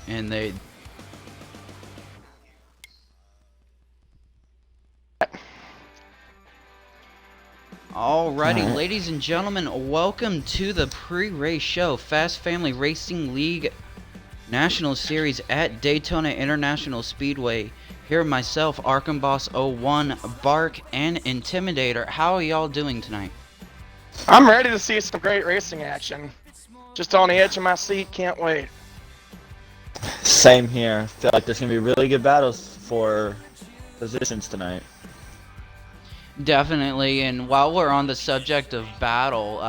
and they. Alrighty, Alright. ladies and gentlemen, welcome to the pre-race show, Fast Family Racing League National Series at Daytona International Speedway. Here myself, Arkham Boss 01, Bark, and Intimidator. How are y'all doing tonight? I'm ready to see some great racing action. Just on the edge of my seat, can't wait. Same here. Feel like there's gonna be really good battles for positions tonight. Definitely, and while we're on the subject of battle,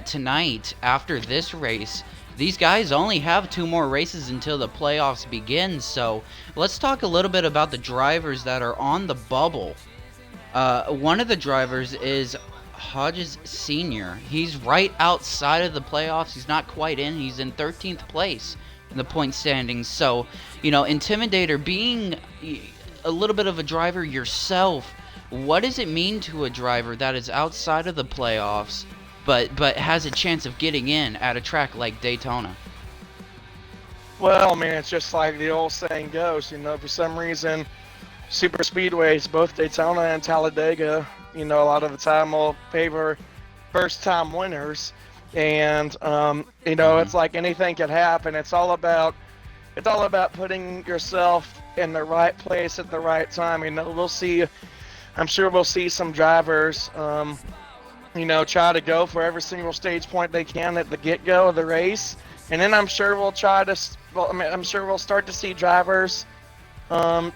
tonight, after this race, these guys only have 2 more races until the playoffs begin, so let's talk a little bit about the drivers that are on the bubble. One of the drivers is Hodges Sr. He's right outside of the playoffs. He's not quite in. He's in 13th place in the point standings. So, Intimidator, being a little bit of a driver yourself, what does it mean to a driver that is outside of the playoffs but has a chance of getting in at a track like Daytona? Well, man, it's just like the old saying goes, for some reason, super speedways, both Daytona and Talladega, a lot of the time will favor first-time winners. And, it's like anything could happen. It's all about putting yourself in the right place at the right time. I'm sure we'll see some drivers, try to go for every single stage point they can at the get-go of the race, and then I'm sure we'll start to see drivers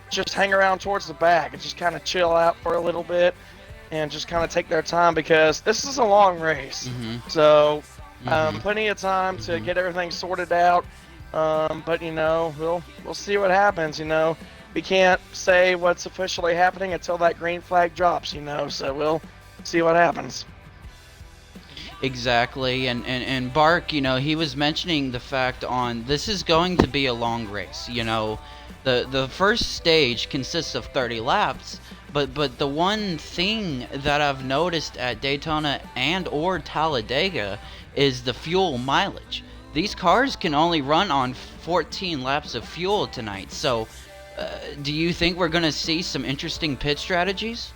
just hang around towards the back and just kind of chill out for a little bit and just kind of take their time, because this is a long race. So plenty of time to get everything sorted out. But we'll see what happens. We can't say what's officially happening until that green flag drops, so we'll see what happens. Exactly, and Bark, he was mentioning the fact on this is going to be a long race. The first stage consists of 30 laps, but the one thing that I've noticed at Daytona and or Talladega is the fuel mileage. These cars can only run on 14 laps of fuel tonight, so do you think we're going to see some interesting pit strategies?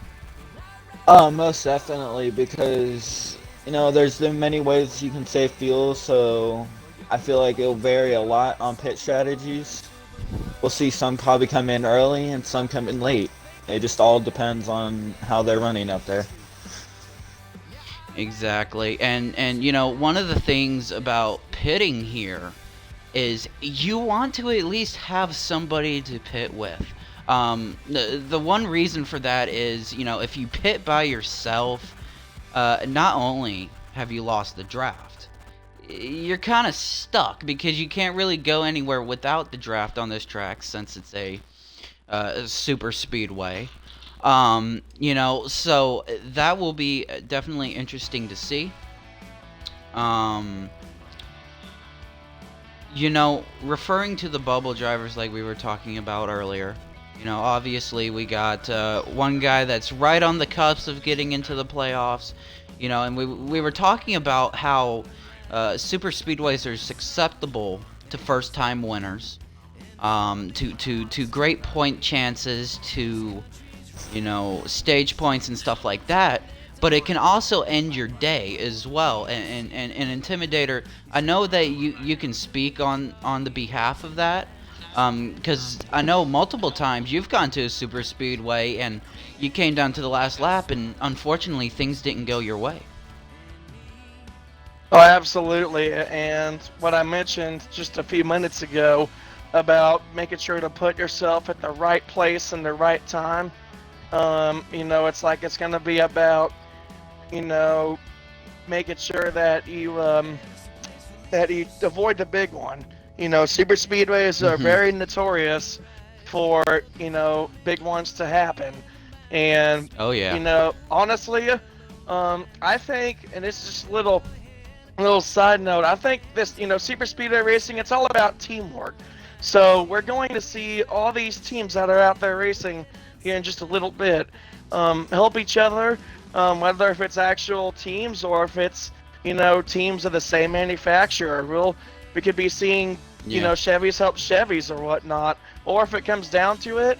Most definitely, because there's been many ways you can save fuel, so I feel like it'll vary a lot on pit strategies. We'll see some probably come in early and some come in late. It just all depends on how they're running up there. Exactly, and one of the things about pitting here is you want to at least have somebody to pit with. The one reason for that is, if you pit by yourself, not only have you lost the draft, you're kind of stuck because you can't really go anywhere without the draft on this track since it's a super speedway. So that will be definitely interesting to see. Referring to the bubble drivers like we were talking about earlier, obviously we got one guy that's right on the cusp of getting into the playoffs, and we were talking about how super speedways are susceptible to first-time winners, to great point chances, to stage points and stuff like that. But it can also end your day as well. And Intimidator, I know that you can speak on the behalf of that, because I know multiple times you've gone to a super speedway and you came down to the last lap and unfortunately things didn't go your way. Oh, absolutely. And what I mentioned just a few minutes ago about making sure to put yourself at the right place and the right time, it's like it's going to be about, making sure that you avoid the big one. Super speedways are very notorious for, big ones to happen. And, Oh yeah. honestly, I think, and it's just a little side note, I think this, super speedway racing, it's all about teamwork. So we're going to see all these teams that are out there racing here in just a little bit help each other, whether if it's actual teams or if it's teams of the same manufacturer. We could be seeing Yeah. Chevys help Chevys or whatnot. Or if it comes down to it,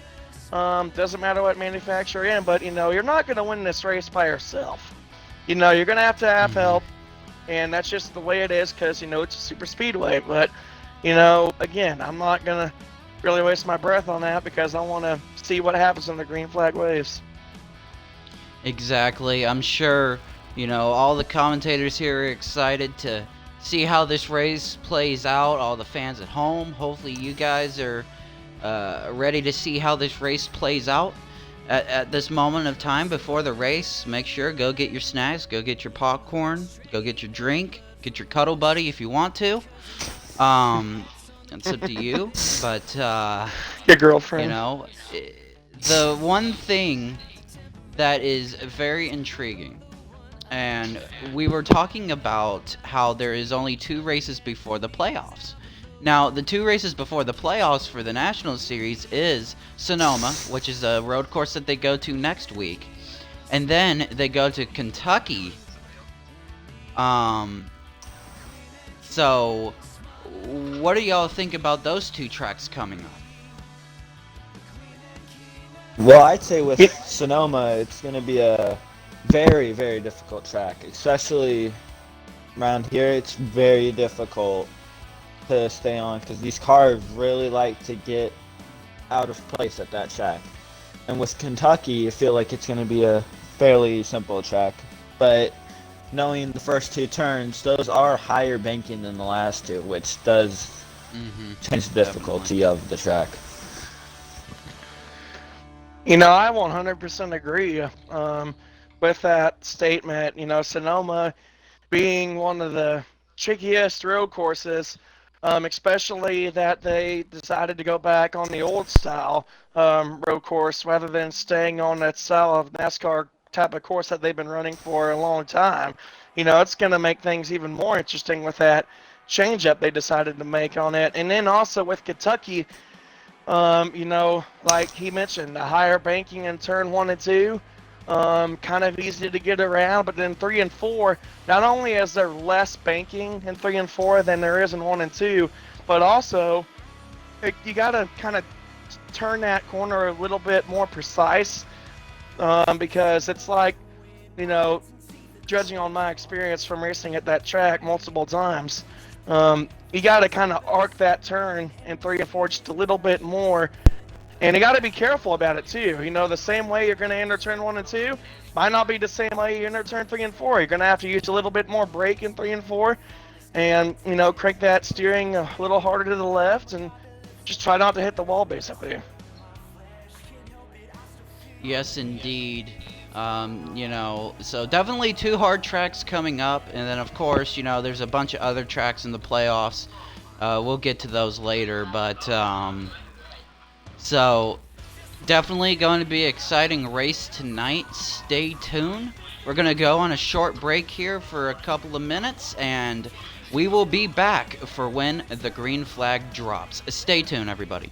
doesn't matter what manufacturer you're in, but you're not going to win this race by yourself. You're going to have Hmm. help, and that's just the way it is because it's a super speedway. But again, I'm not going to really waste my breath on that because I want to see what happens in the green flag waves. Exactly. I'm sure, all the commentators here are excited to see how this race plays out. All the fans at home, hopefully you guys are ready to see how this race plays out. At this moment of time before the race, make sure go get your snacks, go get your popcorn, go get your drink, get your cuddle buddy if you want to. It's up to you, but Your you girlfriend. know, i- the one thing that is very intriguing, and we were talking about how there is only 2 races before the playoffs. Now, the 2 races before the playoffs for the National Series is Sonoma, which is a road course that they go to next week, and then they go to Kentucky. Um, so, what do y'all think about those 2 tracks coming up? Well, I'd say with Yeah. Sonoma, it's going to be a very, very difficult track, especially around here. It's very difficult to stay on because these cars really like to get out of place at that track. And with Kentucky, I feel like it's going to be a fairly simple track. But knowing the first 2 turns, those are higher banking than the last 2, which does Mm-hmm. change the Definitely. difficulty of the track. I 100% agree with that statement. Sonoma being one of the trickiest road courses, especially that they decided to go back on the old style road course rather than staying on that style of NASCAR type of course that they've been running for a long time. It's going to make things even more interesting with that change up they decided to make on it. And then also with Kentucky, like he mentioned, the higher banking in turn 1 and 2, kind of easy to get around. But then 3 and 4, not only is there less banking in 3 and 4 than there is in 1 and 2, but also you got to kind of turn that corner a little bit more precise because it's like, you know, judging on my experience from racing at that track multiple times, you got to kind of arc that turn in 3 and 4 just a little bit more, and you got to be careful about it too. The same way you're going to enter turn 1 and 2 might not be the same way you enter turn 3 and 4. You're going to have to use a little bit more brake in 3 and 4, and crank that steering a little harder to the left, and just try not to hit the wall basically. Yes, indeed. So definitely 2 hard tracks coming up, and then of course, there's a bunch of other tracks in the playoffs. We'll get to those later, but so definitely going to be an exciting race tonight. Stay tuned. We're gonna go on a short break here for a couple of minutes, and we will be back for when the green flag drops. Stay tuned, everybody.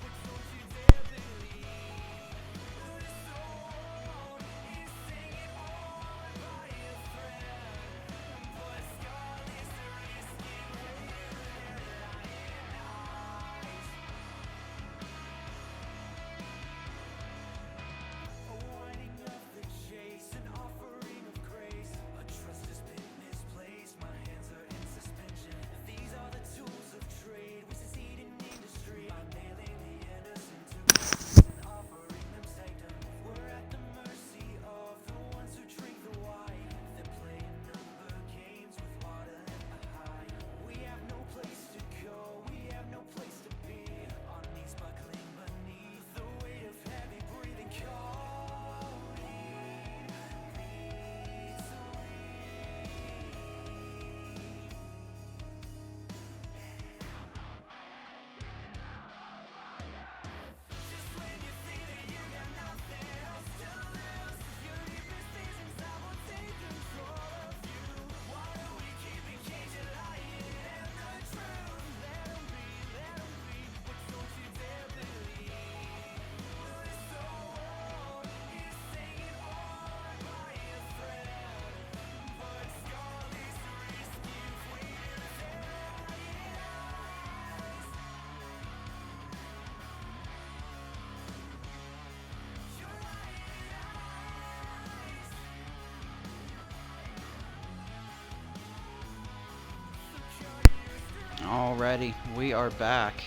Alrighty, we are back.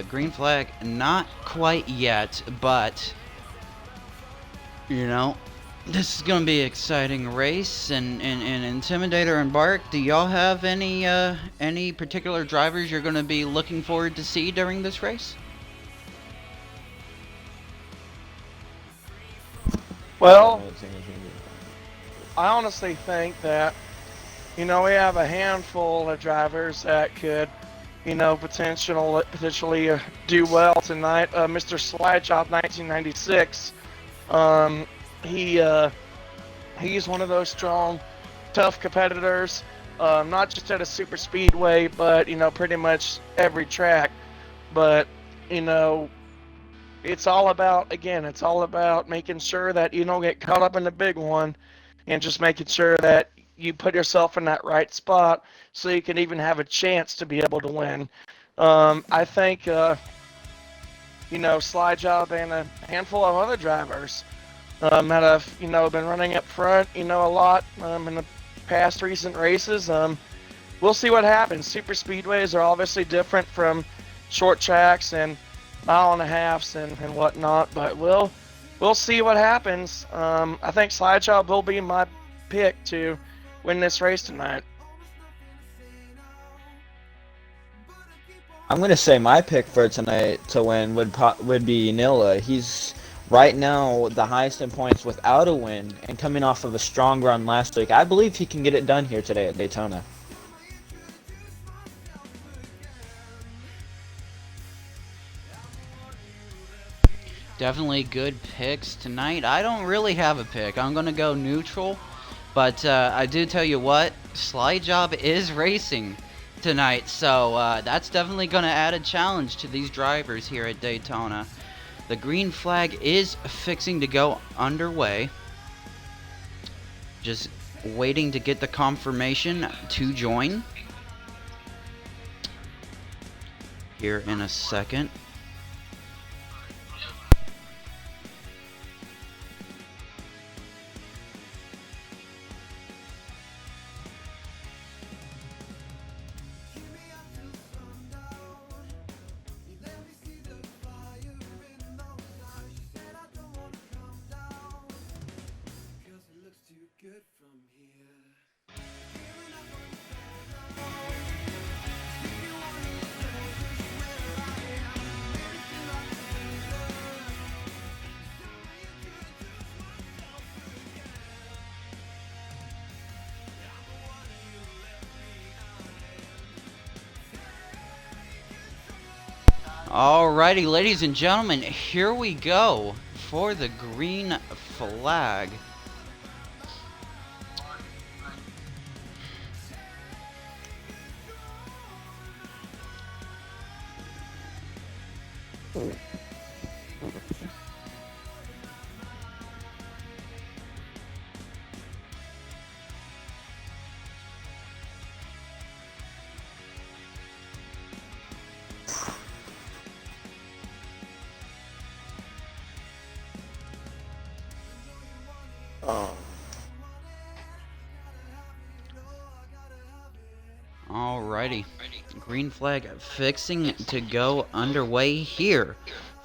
Green flag, not quite yet, but you know, this is gonna be an exciting race. And Intimidator and Bark, do y'all have any particular drivers you're gonna be looking forward to see during this race? Well, I honestly think that, we have a handful of drivers that could, potentially do well tonight. Mr. Slidejob 1996, he's one of those strong, tough competitors, not just at a super speedway, but, pretty much every track. But, it's all about making sure that you don't get caught up in the big one, and just making sure that you put yourself in that right spot so you can even have a chance to be able to win. I think, Slide Job and a handful of other drivers that have, been running up front, a lot in the past recent races. We'll see what happens. Super speedways are obviously different from short tracks and mile and a halves and whatnot, but we'll see what happens. I think Slide Job will be my pick to win this race tonight. I'm gonna say my pick for tonight to win would be Nilla. He's right now the highest in points without a win, and coming off of a strong run last week. I believe he can get it done here today at Daytona. Definitely good picks tonight. I don't really have a pick. I'm gonna go neutral, but I do tell you what, Slide Job is racing tonight, so that's definitely gonna add a challenge to these drivers here at Daytona. The green flag is fixing to go underway. Just waiting to get the confirmation to join here in a second. Alrighty, ladies and gentlemen, here we go for the green flag. Alrighty, green flag fixing to go underway here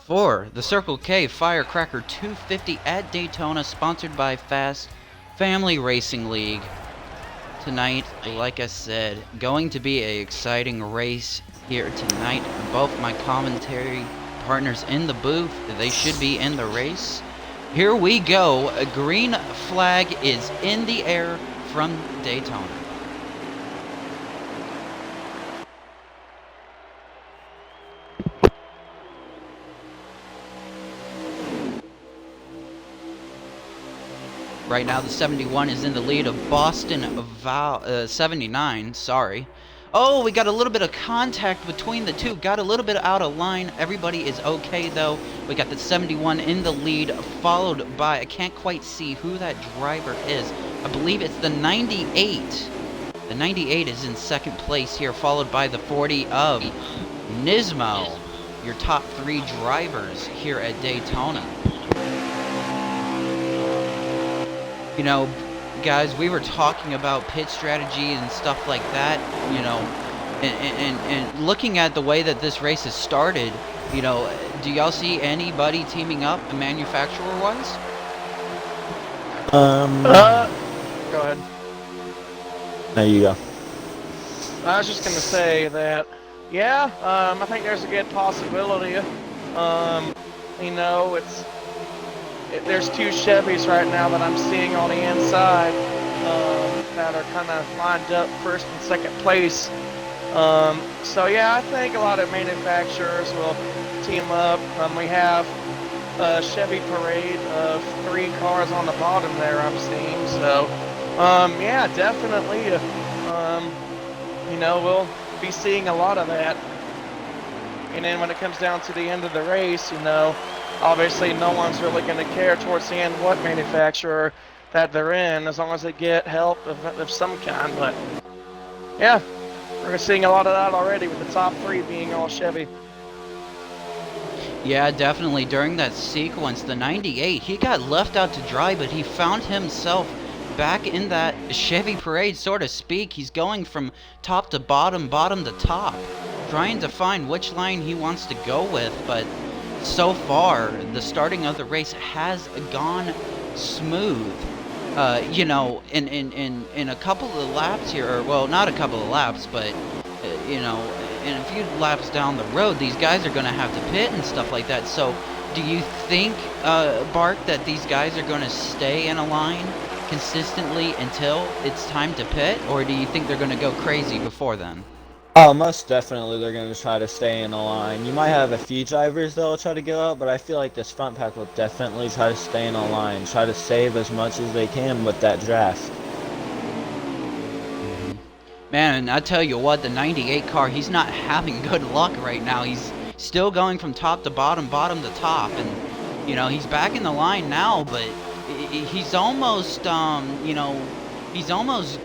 for the Circle K Firecracker 250 at Daytona, sponsored by Fast Family Racing League. Tonight, like I said, going to be an exciting race here tonight. Both my commentary partners in the booth, they should be in the race. Here we go. A green flag is in the air from Daytona. Right now, the 71 is in the lead of Boston 79. Sorry. Oh, we got a little bit of contact between the two. Got a little bit out of line. Everybody is okay, though. We got the 71 in the lead, followed by, I can't quite see who that driver is. I believe it's the 98. The 98 is in second place here, followed by the 40 of Nismo. Your top three drivers here at Daytona. You know, guys, we were talking about pit strategy and stuff like that. You know, And looking at the way that this race has started, you know, do y'all see anybody teaming up manufacturer-wise? Um, Go ahead. there you go. I was just gonna say that, yeah, I think there's a good possibility. You know, there's two Chevys right now that I'm seeing on the inside that are kind of lined up first and second place. So yeah, I think a lot of manufacturers will team up. We have a Chevy parade of 3 cars on the bottom there I'm seeing. So yeah, definitely. You know, we'll be seeing a lot of that. And then when it comes down to the end of the race, you know, obviously no one's really going to care towards the end what manufacturer that they're in, as long as they get help of some kind. But yeah, we're seeing a lot of that already, with the top 3 being all Chevy. Yeah, definitely. During that sequence, the 98, he got left out to dry, but he found himself back in that Chevy parade, so to speak. He's going from top to bottom, bottom to top, trying to find which line he wants to go with. But so far, the starting of the race has gone smooth. You know, in a couple of laps here, or well, not a couple of laps, but you know, in a few laps down the road, these guys are going to have to pit and stuff like that. So, do you think, Bart, that these guys are going to stay in a line consistently until it's time to pit, or do you think they're going to go crazy before then? Oh, most definitely they're going to try to stay in a line. You might have a few drivers that will try to go out, but I feel like this front pack will definitely try to stay in a line, try to save as much as they can with that draft. Man, and I tell you what, the 98 car, he's not having good luck right now. He's still going from top to bottom, bottom to top, and, you know, he's back in the line now, but he's almost, you know, he's almost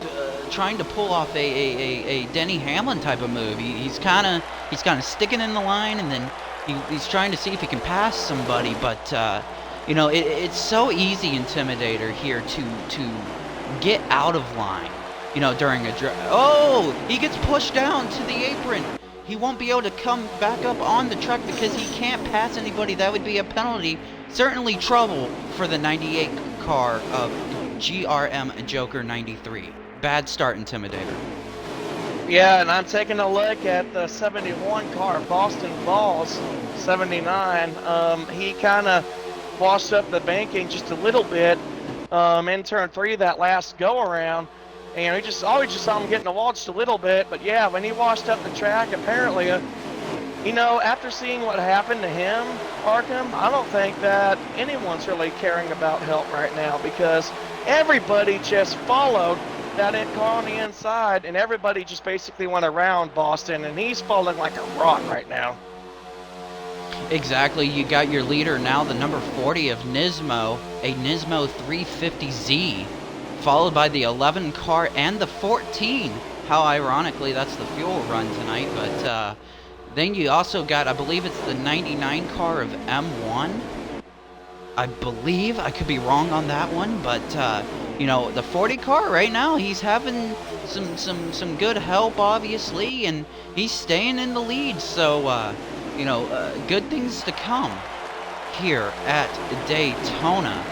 trying to pull off a Denny Hamlin type of move. He's kind of sticking in the line, and then he's trying to see if he can pass somebody, but, you know, it's so easy, Intimidator, here to get out of line. You know, during a oh, he gets pushed down to the apron. He won't be able to come back up on the track because he can't pass anybody. That would be a penalty. Certainly trouble for the 98 car of GRM Joker 93. Bad start, Intimidator. Yeah, and I'm taking a look at the 71 car, Boston Balls 79. He kind of washed up the banking just a little bit in turn 3 that last go around. And we just always just saw him getting the wall just a little bit. But yeah, when he washed up the track, apparently, you know, after seeing what happened to him, Arkham, I don't think that anyone's really caring about help right now, because everybody just followed that car on the inside, and everybody just basically went around Boston, and he's falling like a rock right now. Exactly. You got your leader now, the number 40 of Nismo, a Nismo 350Z. Followed by the 11 car and the 14. How ironically, that's the fuel run tonight. But then you also got, I believe it's the 99 car of M1. I believe, I could be wrong on that one, but you know, the 40 car right now, he's having some good help, obviously, and he's staying in the lead. So you know, good things to come here at Daytona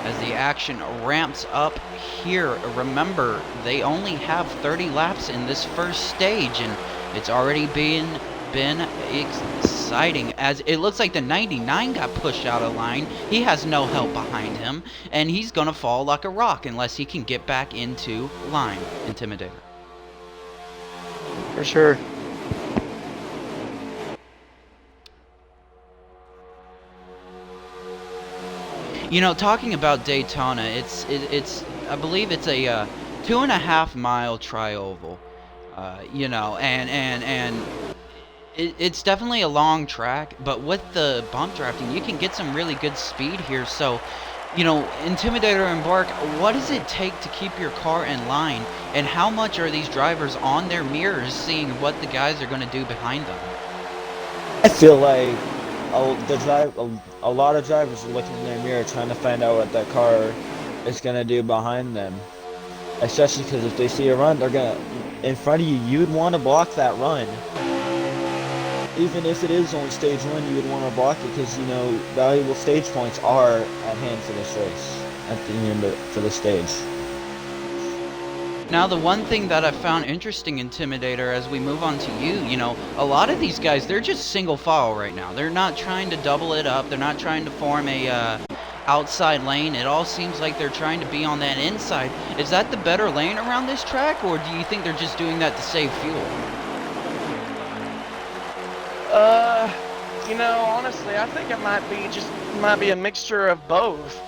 as the action ramps up here. Remember, they only have 30 laps in this first stage, and it's already been exciting, as it looks like the 99 got pushed out of line. He has no help behind him, and he's gonna fall like a rock unless he can get back into line. Intimidator. For sure. You know, talking about Daytona, it's I believe it's a 2.5 mile tri-oval. You know, and it's definitely a long track, but with the bump drafting, you can get some really good speed here. So, you know, Intimidator and Bark, what does it take to keep your car in line, and how much are these drivers on their mirrors seeing what the guys are going to do behind them? I feel like a lot of drivers are looking in their mirror trying to find out what that car is going to do behind them. Especially because if they see a run, they're going to in front of you, you'd want to block that run. Even if it is only stage 1, you would want to block it because, you know, valuable stage points are at hand for this race, at the end for the stage. Now, the one thing that I found interesting, Intimidator, as we move on to you, you know, a lot of these guys, they're just single file right now. They're not trying to double it up. They're not trying to form a outside lane. It all seems like they're trying to be on that inside. Is that the better lane around this track, or do you think they're just doing that to save fuel? You know, honestly, I think it might be a mixture of both.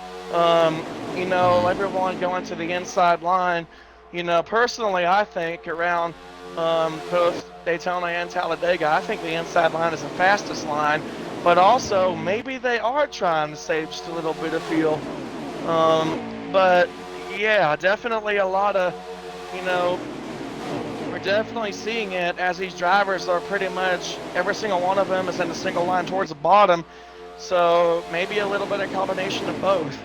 You know, everyone going to the inside line. You know, personally, I think around both Daytona and Talladega, I think the inside line is the fastest line. But also, maybe they are trying to save just a little bit of fuel. But yeah, definitely a lot of, you know, we're definitely seeing it as these drivers are pretty much, every single one of them is in a single line towards the bottom. So maybe a little bit of combination of both.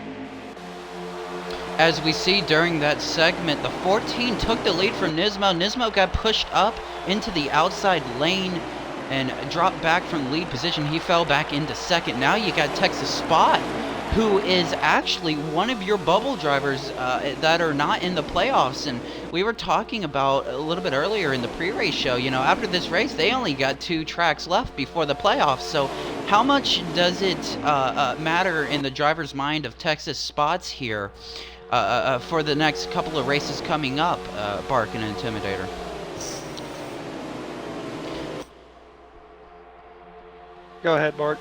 As we see during that segment, the 14 took the lead from Nismo. Nismo got pushed up into the outside lane and dropped back from lead position. He fell back into second. Now you got Texas Spot, who is actually one of your bubble drivers that are not in the playoffs. And we were talking about a little bit earlier in the pre-race show, you know, after this race, they only got 2 tracks left before the playoffs. So how much does it matter in the driver's mind of Texas Spots here for the next couple of races coming up, Bark and Intimidator? Go ahead, Bart.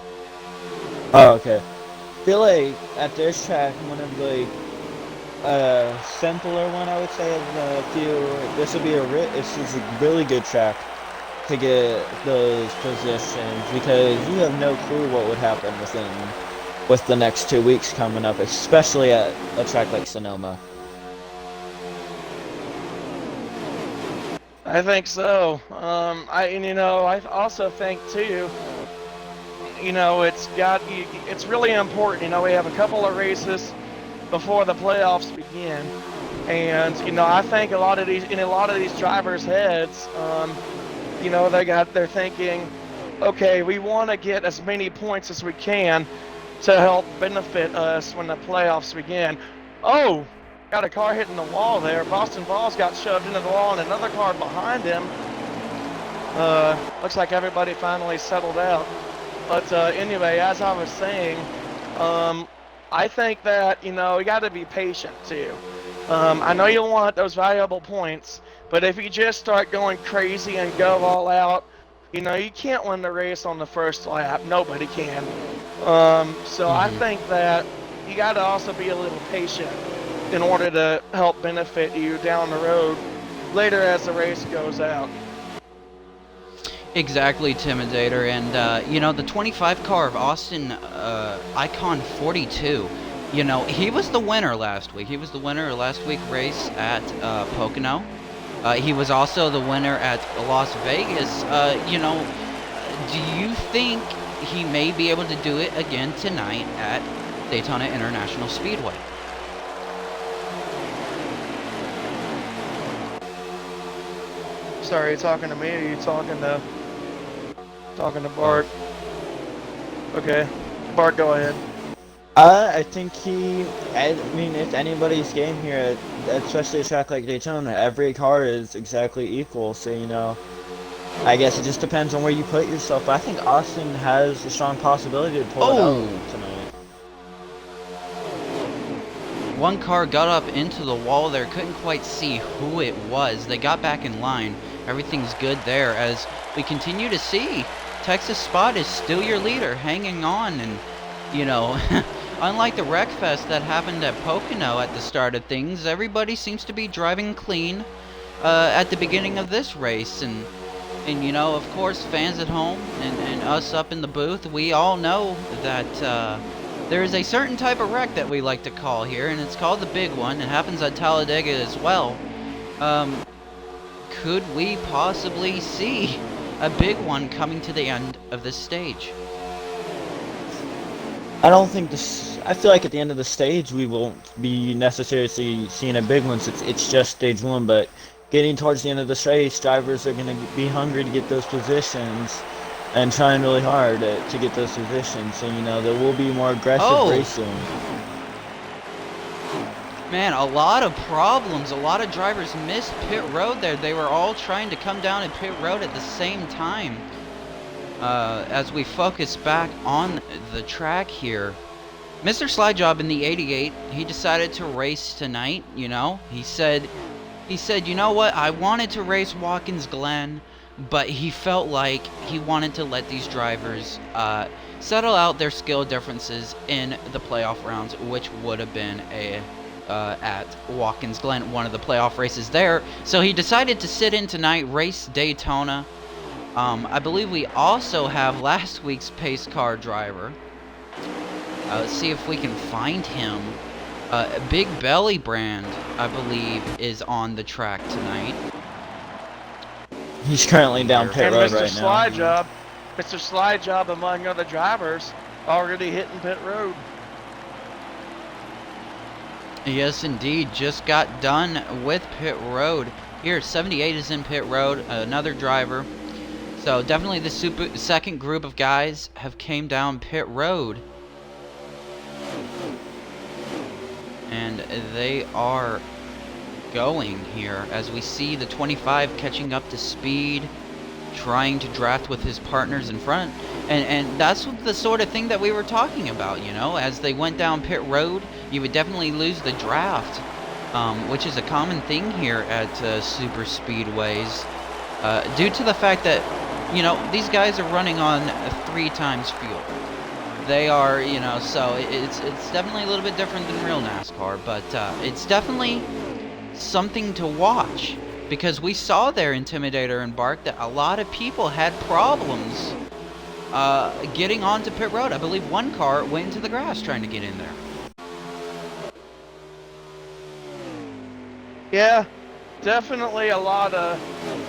Oh, okay. I feel like at this track, one of the simpler one, I would say, of the few. This is a really good track to get those positions because you have no clue what would happen with the next 2 weeks coming up, especially at a track like Sonoma. I think so. I also think too. You know, it's really important. You know, we have a couple of races before the playoffs begin, and you know, I think in a lot of these drivers' heads, you know, they're thinking, okay, we want to get as many points as we can to help benefit us when the playoffs begin. Oh, got a car hitting the wall there. Boston Balls got shoved into the wall, and another car behind him. Looks like everybody finally settled out. But anyway, as I was saying, I think that, you know, you got to be patient too. I know you want those valuable points, but if you just start going crazy and go all out, you know, you can't win the race on the first lap. Nobody can. So I think that you got to also be a little patient in order to help benefit you down the road later as the race goes out. Exactly, Intimidator, and you know, the 25 car of Austin Icon 42, you know, he was the winner last week. He was the winner of last week's race at Pocono. He was also the winner at Las Vegas. You know, do you think he may be able to do it again tonight at Daytona International Speedway? Sorry, are you talking to me or are you talking to Bart? Okay. Bart, go ahead. I think I mean, if anybody's game here, especially a track like Daytona, every car is exactly equal, so, you know, I guess it just depends on where you put yourself. But I think Austin has a strong possibility to pull it out tonight. One car got up into the wall there, couldn't quite see who it was. They got back in line. Everything's good there as we continue to see Texas Spot is still your leader, hanging on, and, you know, unlike the Wreckfest that happened at Pocono at the start of things, everybody seems to be driving clean at the beginning of this race, and you know, of course, fans at home and us up in the booth, we all know that there is a certain type of wreck that we like to call here, and it's called the big one. It happens at Talladega as well. Could we possibly see a big one coming to the end of this stage? I don't think I feel like at the end of the stage we won't be necessarily seeing a big one since it's just stage 1, but getting towards the end of this race, drivers are going to be hungry to get those positions and trying really hard to get those positions. So, you know, there will be more aggressive Oh, racing. man, a lot of problems. A lot of drivers missed pit road there. They were all trying to come down in pit road at the same time. As we focus back on the track here, Mr. Slidejob in the 88, he decided to race tonight, you know. He said, you know what, I wanted to race Watkins Glen, but he felt like he wanted to let these drivers settle out their skill differences in the playoff rounds, which would have been at Watkins Glen, one of the playoff races there. So he decided to sit in tonight, race Daytona. I believe we also have last week's pace car driver. Let's see if we can find him. Big Belly Brand, I believe, is on the track tonight. He's currently down pit road right now. Mr. Slidejob, among other drivers, already hitting pit road. Yes, indeed. Just got done with pit road. Here, 78 is in pit road, another driver. So definitely the second group of guys have came down pit road. And they are going here as we see the 25 catching up to speed, trying to draft with his partners in front. And that's the sort of thing that we were talking about, you know. As they went down pit road, you would definitely lose the draft, which is a common thing here at super speedways, due to the fact that, you know, these guys are running on 3 times fuel. They are, you know, so it's definitely a little bit different than real NASCAR, but it's definitely something to watch, because we saw there, Intimidator and Bark, that a lot of people had problems getting onto pit road. I believe one car went into the grass trying to get in there. Yeah, definitely a lot of,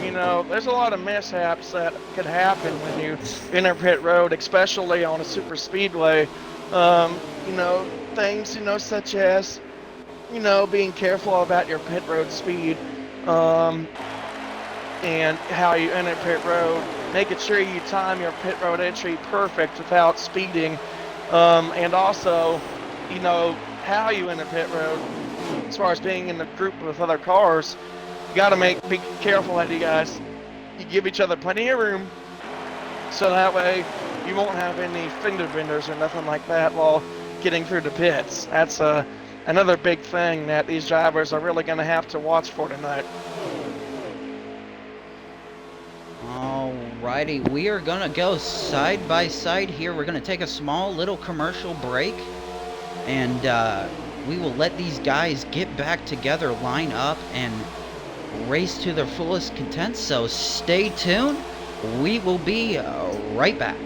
you know, there's a lot of mishaps that could happen when you enter pit road, especially on a super speedway. You know, things, you know, such as, you know, being careful about your pit road speed, and how you enter pit road, making sure you time your pit road entry perfect without speeding, and also, you know, how you enter pit road. As far as being in a group with other cars, you got to be careful that you give each other plenty of room, so that way you won't have any fender benders or nothing like that while getting through the pits. That's another big thing that these drivers are really going to have to watch for tonight. Alrighty, we are gonna go side by side here. We're gonna take a small little commercial break, and we will let these guys get back together, line up, and race to their fullest content. So stay tuned. We will be right back.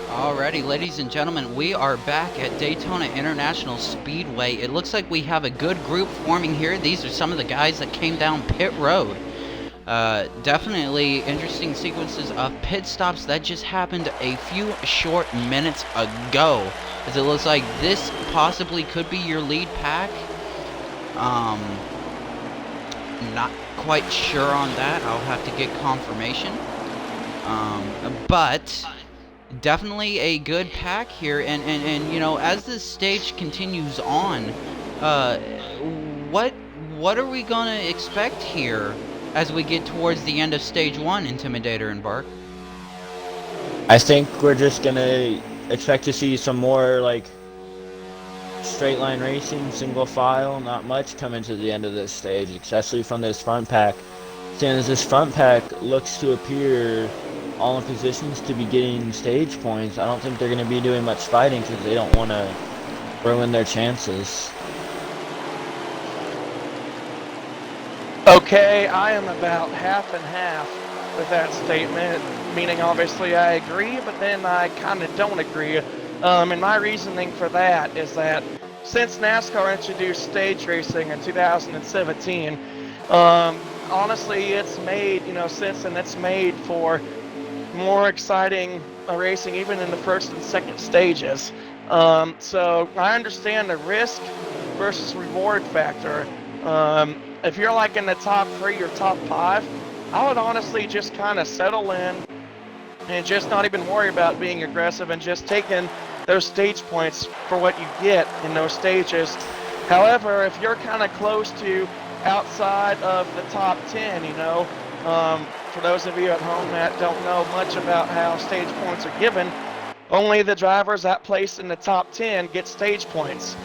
Alrighty, ladies and gentlemen, we are back at Daytona International Speedway. It looks like we have a good group forming here. These are some of the guys that came down pit road. Definitely interesting sequences of pit stops that just happened a few short minutes ago, as it looks like this possibly could be your lead pack. Not quite sure on that. I'll have to get confirmation. But definitely a good pack here, and you know, as this stage continues on, uh, what are we gonna expect here as we get towards the end of stage 1, Intimidator and Bark? I think we're just gonna expect to see some more like straight line racing, single file, not much coming to the end of this stage, especially from this front pack. Seeing as this front pack looks to appear all in positions to be getting stage points, I don't think they're going to be doing much fighting because they don't want to ruin their chances. Okay, I am about half and half with that statement, meaning obviously I agree, but then I kind of don't agree. And my reasoning for that is that since NASCAR introduced stage racing in 2017, honestly, it's made, sense, and it's made for more exciting racing even in the first and second stages. So I understand the risk versus reward factor. If you're like in the top 3 or top 5, I would honestly just kind of settle in and just not even worry about being aggressive and just taking those stage points for what you get in those stages. However, if you're kind of close to outside of the top 10, for those of you at home that don't know much about how stage points are given, only the drivers that place in the top 10 get stage points.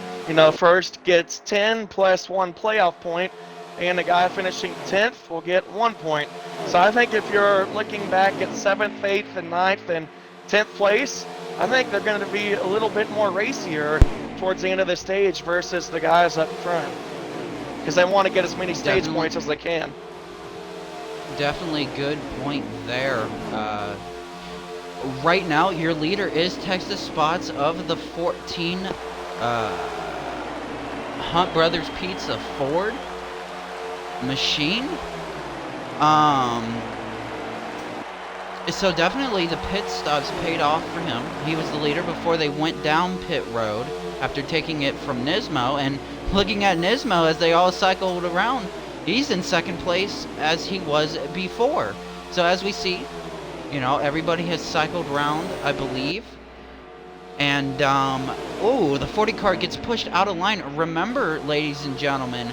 First gets 10 plus 1 playoff point, and the guy finishing 10th will get 1 point. So I think if you're looking back at 7th, 8th, and 9th, and 10th place, I think they're going to be a little bit more racier towards the end of the stage versus the guys up front, because they want to get as many stage points as they can. Definitely good point there. Right now, your leader is Texas Spots of the 14 Hunt Brothers Pizza Ford machine. So definitely the pit stops paid off for him. He was the leader before they went down pit road after taking it from Nismo, and looking at Nismo as they all cycled around, he's in second place as he was before. So as we see, everybody has cycled around, I believe. And, the 40 car gets pushed out of line. Remember, ladies and gentlemen,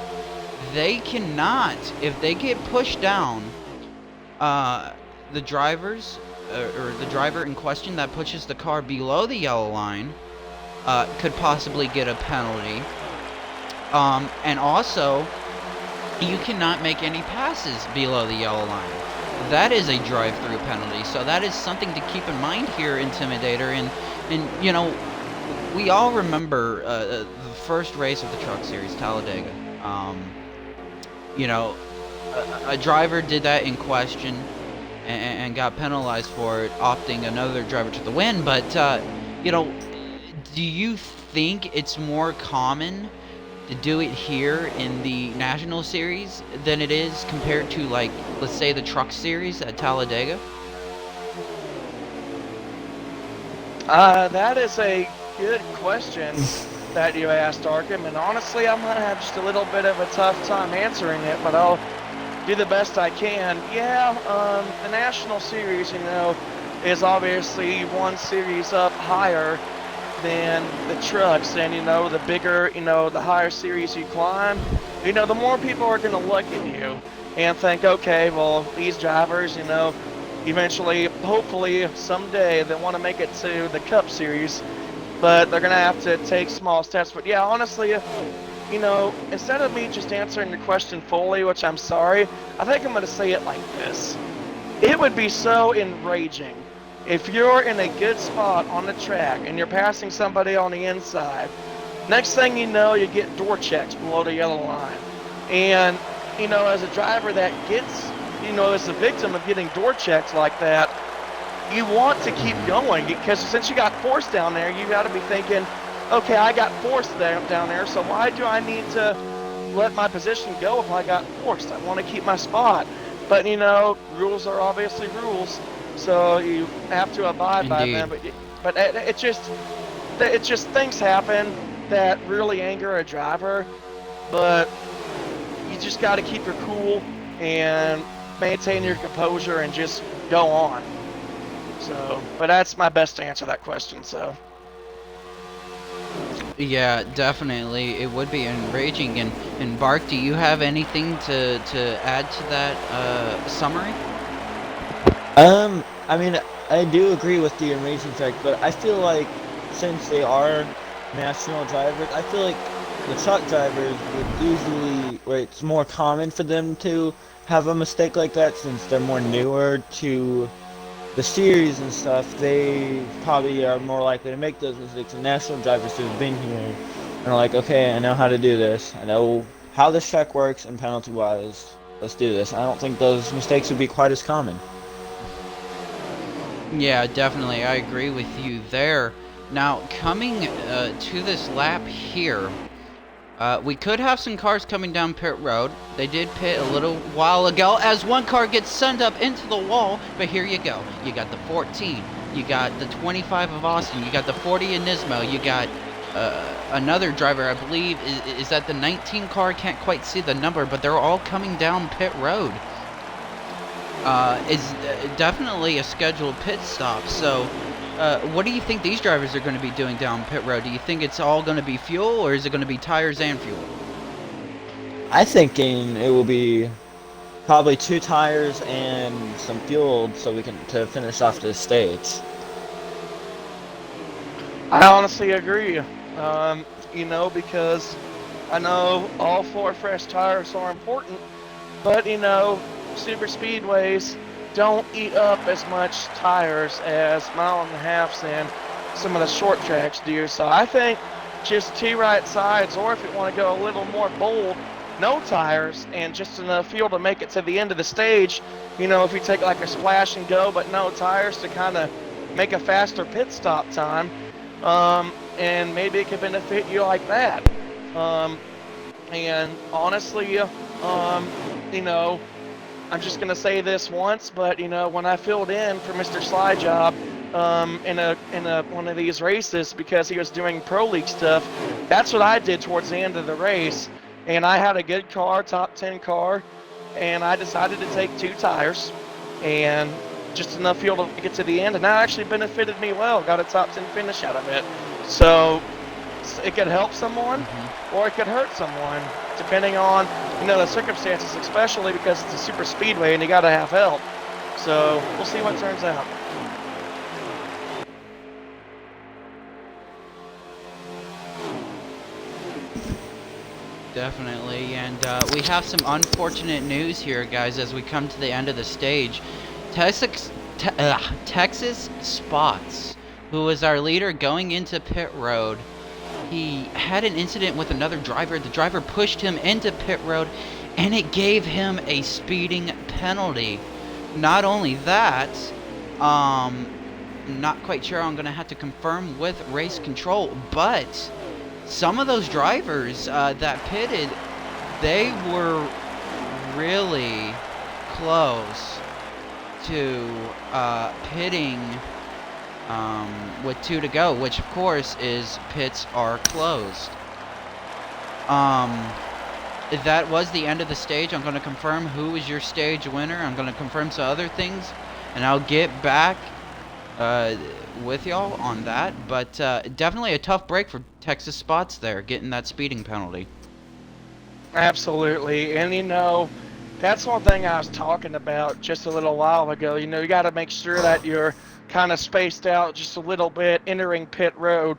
they cannot, if they get pushed down, the drivers, or the driver in question that pushes the car below the yellow line, could possibly get a penalty. And also, you cannot make any passes below the yellow line. That is a drive-through penalty, so that is something to keep in mind here, Intimidator. And we all remember the first race of the Truck Series, Talladega. A driver did that in question and got penalized for it, opting another driver to the win. But, do you think it's more common to do it here in the National Series than it is compared to, like, let's say the Truck Series at Talladega? That is a good question that you asked, Arkham, and honestly, I'm gonna have just a little bit of a tough time answering it, but I'll do the best I can. Yeah, the National Series, is obviously one series up higher than the trucks, and the bigger, the higher series you climb, the more people are going to look at you and think, okay, well, these drivers, eventually, hopefully someday they want to make it to the Cup Series, but they're going to have to take small steps. But yeah, honestly, instead of me just answering the question fully, which I'm sorry, I think I'm going to say it like this. It would be so enraging if you're in a good spot on the track and you're passing somebody on the inside. Next thing you know, you get door checks below the yellow line. And, as a driver that gets, as a victim of getting door checks like that, you want to keep going, because since you got forced down there, you got to be thinking, okay, I got forced down there, so why do I need to let my position go if I got forced? I want to keep my spot. But, rules are obviously rules, so you have to abide by them. But it just things happen that really anger a driver, but you just got to keep your cool and maintain your composure and just go on. So, but that's my best to answer that question. So, Yeah, definitely. It would be enraging. And Bark, do you have anything to add to that summary? I mean, I do agree with the enraging fact, but I feel like since they are national drivers, I feel like the truck drivers would usually, where it's more common for them to have a mistake like that since they're more newer to the series and stuff, they probably are more likely to make those mistakes. And national drivers who have been here and are like, okay, I know how to do this. I know how this track works, and penalty-wise, let's do this. I don't think those mistakes would be quite as common. Yeah, definitely. I agree with you there. Now, coming to this lap here, we could have some cars coming down pit road. They did pit a little while ago as one car gets sent up into the wall, but here you go. You got the 14, you got the 25 of Austin, you got the 40 of Nismo, you got another driver, I believe, is that the 19 car? Can't quite see the number, but they're all coming down pit road. Is definitely a scheduled pit stop. So, what do you think these drivers are going to be doing down pit road? Do you think it's all going to be fuel, or is it going to be tires and fuel? I thinking it will be probably 2 tires and some fuel so we can to finish off this stage. I honestly agree. Because I know all 4 fresh tires are important, but super speedways don't eat up as much tires as mile and a halfs and some of the short tracks do. So I think just 2 right sides, or if you want to go a little more bold, no tires and just enough fuel to make it to the end of the stage. If you take like a splash and go, but no tires to kind of make a faster pit stop time, and maybe it could benefit you like that. And honestly, I'm just gonna say this once, but when I filled in for Mr. Slyjob in one of these races because he was doing Pro League stuff, that's what I did towards the end of the race. And I had a good car, top 10 car, and I decided to take 2 tires and just enough fuel to get to the end, and that actually benefited me well. Got a top 10 finish out of it. So it could help someone or it could hurt someone, depending on the circumstances, especially because it's a super speedway and you got to have help. So we'll see what turns out. Definitely, and we have some unfortunate news here, guys, as we come to the end of the stage. Texas Spots, who was our leader going into pit road, he had an incident with another driver. The driver pushed him into pit road, and it gave him a speeding penalty. Not only that, not quite sure. I'm going to have to confirm with race control, but some of those drivers that pitted, they were really close to pitting with 2 to go, which of course is pits are closed. That was the end of the stage. I'm going to confirm who is your stage winner. I'm going to confirm some other things, and I'll get back with y'all on that. But definitely a tough break for Texas Spots there, getting that speeding penalty. Absolutely, and that's one thing I was talking about just a little while ago. You got to make sure that you're kind of spaced out just a little bit entering pit road.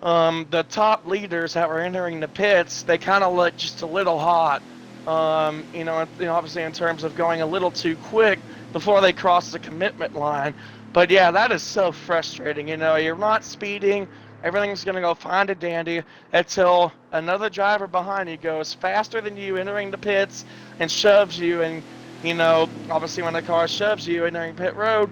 The top leaders that were entering the pits, they kind of looked just a little hot. Obviously in terms of going a little too quick before they cross the commitment line. But yeah, that is so frustrating. You're not speeding. Everything's going to go fine and dandy until another driver behind you goes faster than you entering the pits and shoves you. And, obviously when the car shoves you entering pit road,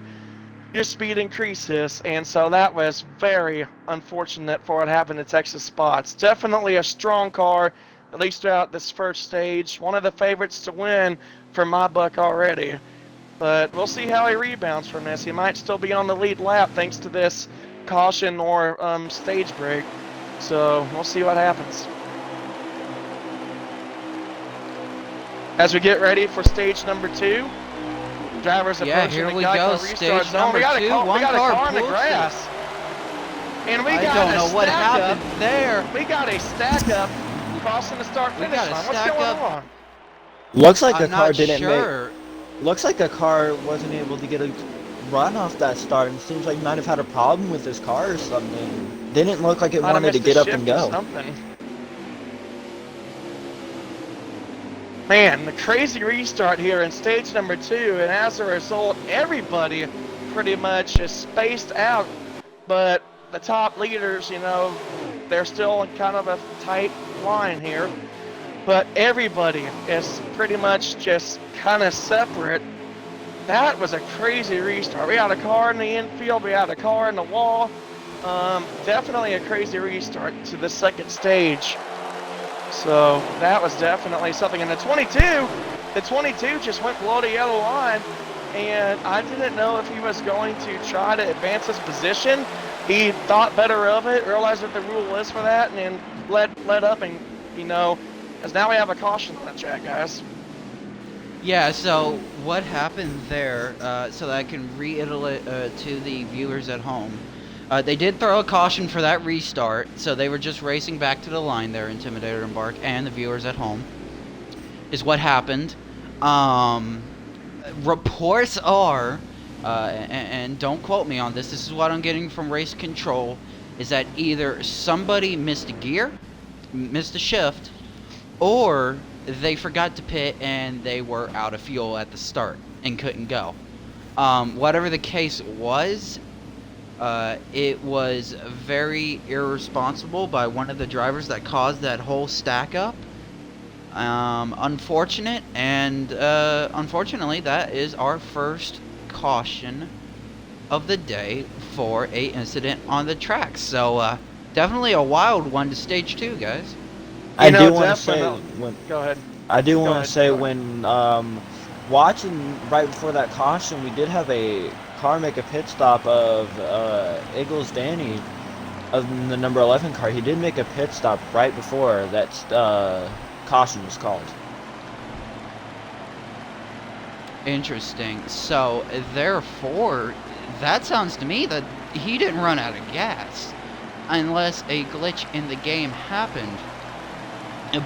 your speed increases. And so that was very unfortunate for what happened to Texas Spots. Definitely a strong car, at least throughout this first stage. One of the favorites to win for my book already. But we'll see how he rebounds from this. He might still be on the lead lap thanks to this caution or stage break. So we'll see what happens. As we get ready for stage number 2, Drivers Yeah, approaching here the we go. Geico Stage restart zone. number We got 2. a car, One car in the pulls it. grass. And we I got don't a know what stack happened up. there. We got a stack up crossing the start We finish got a line. What's stack going up. on? Looks like a I'm car not didn't make. sure. Looks like a car wasn't able to get a run off that start, and seems like he might have had a problem with his car or something. Didn't look like it Might have wanted to missed a get up and shift or go. something. Man, the crazy restart here in stage number 2, and as a result, everybody pretty much is spaced out. But the top leaders, you know, they're still in kind of a tight line here. But everybody is pretty much just kind of separate. That was a crazy restart. We had a car in the infield, we had a car in the wall. Definitely a crazy restart to the second stage. So that was definitely something. And the 22 just went below the yellow line, and I didn't know if he was going to try to advance his position. He thought better of it, realized what the rule is for that, and then let up, and you know, because now we have a caution on the track, guys. Yeah, so what happened there, so that I can reiterate to the viewers at home, they did throw a caution for that restart, so they were just racing back to the line there, Intimidator and Bark, and the viewers at home, is what happened. Reports are, and don't quote me on this, this is what I'm getting from race control, is that either somebody missed a gear, missed a shift, or they forgot to pit and they were out of fuel at the start and couldn't go. Whatever the case was, it was very irresponsible by one of the drivers that caused that whole stack up. Unfortunate, and unfortunately that is our first caution of the day for a incident on the track. So definitely a wild one to stage 2, guys. I do want to say when Go ahead. I do want ahead, to say go when watching right before that caution, we did have a car make a pit stop of Eagles Danny of the number 11 car. He did make a pit stop right before that caution was called. Interesting. So therefore, that sounds to me that he didn't run out of gas unless a glitch in the game happened.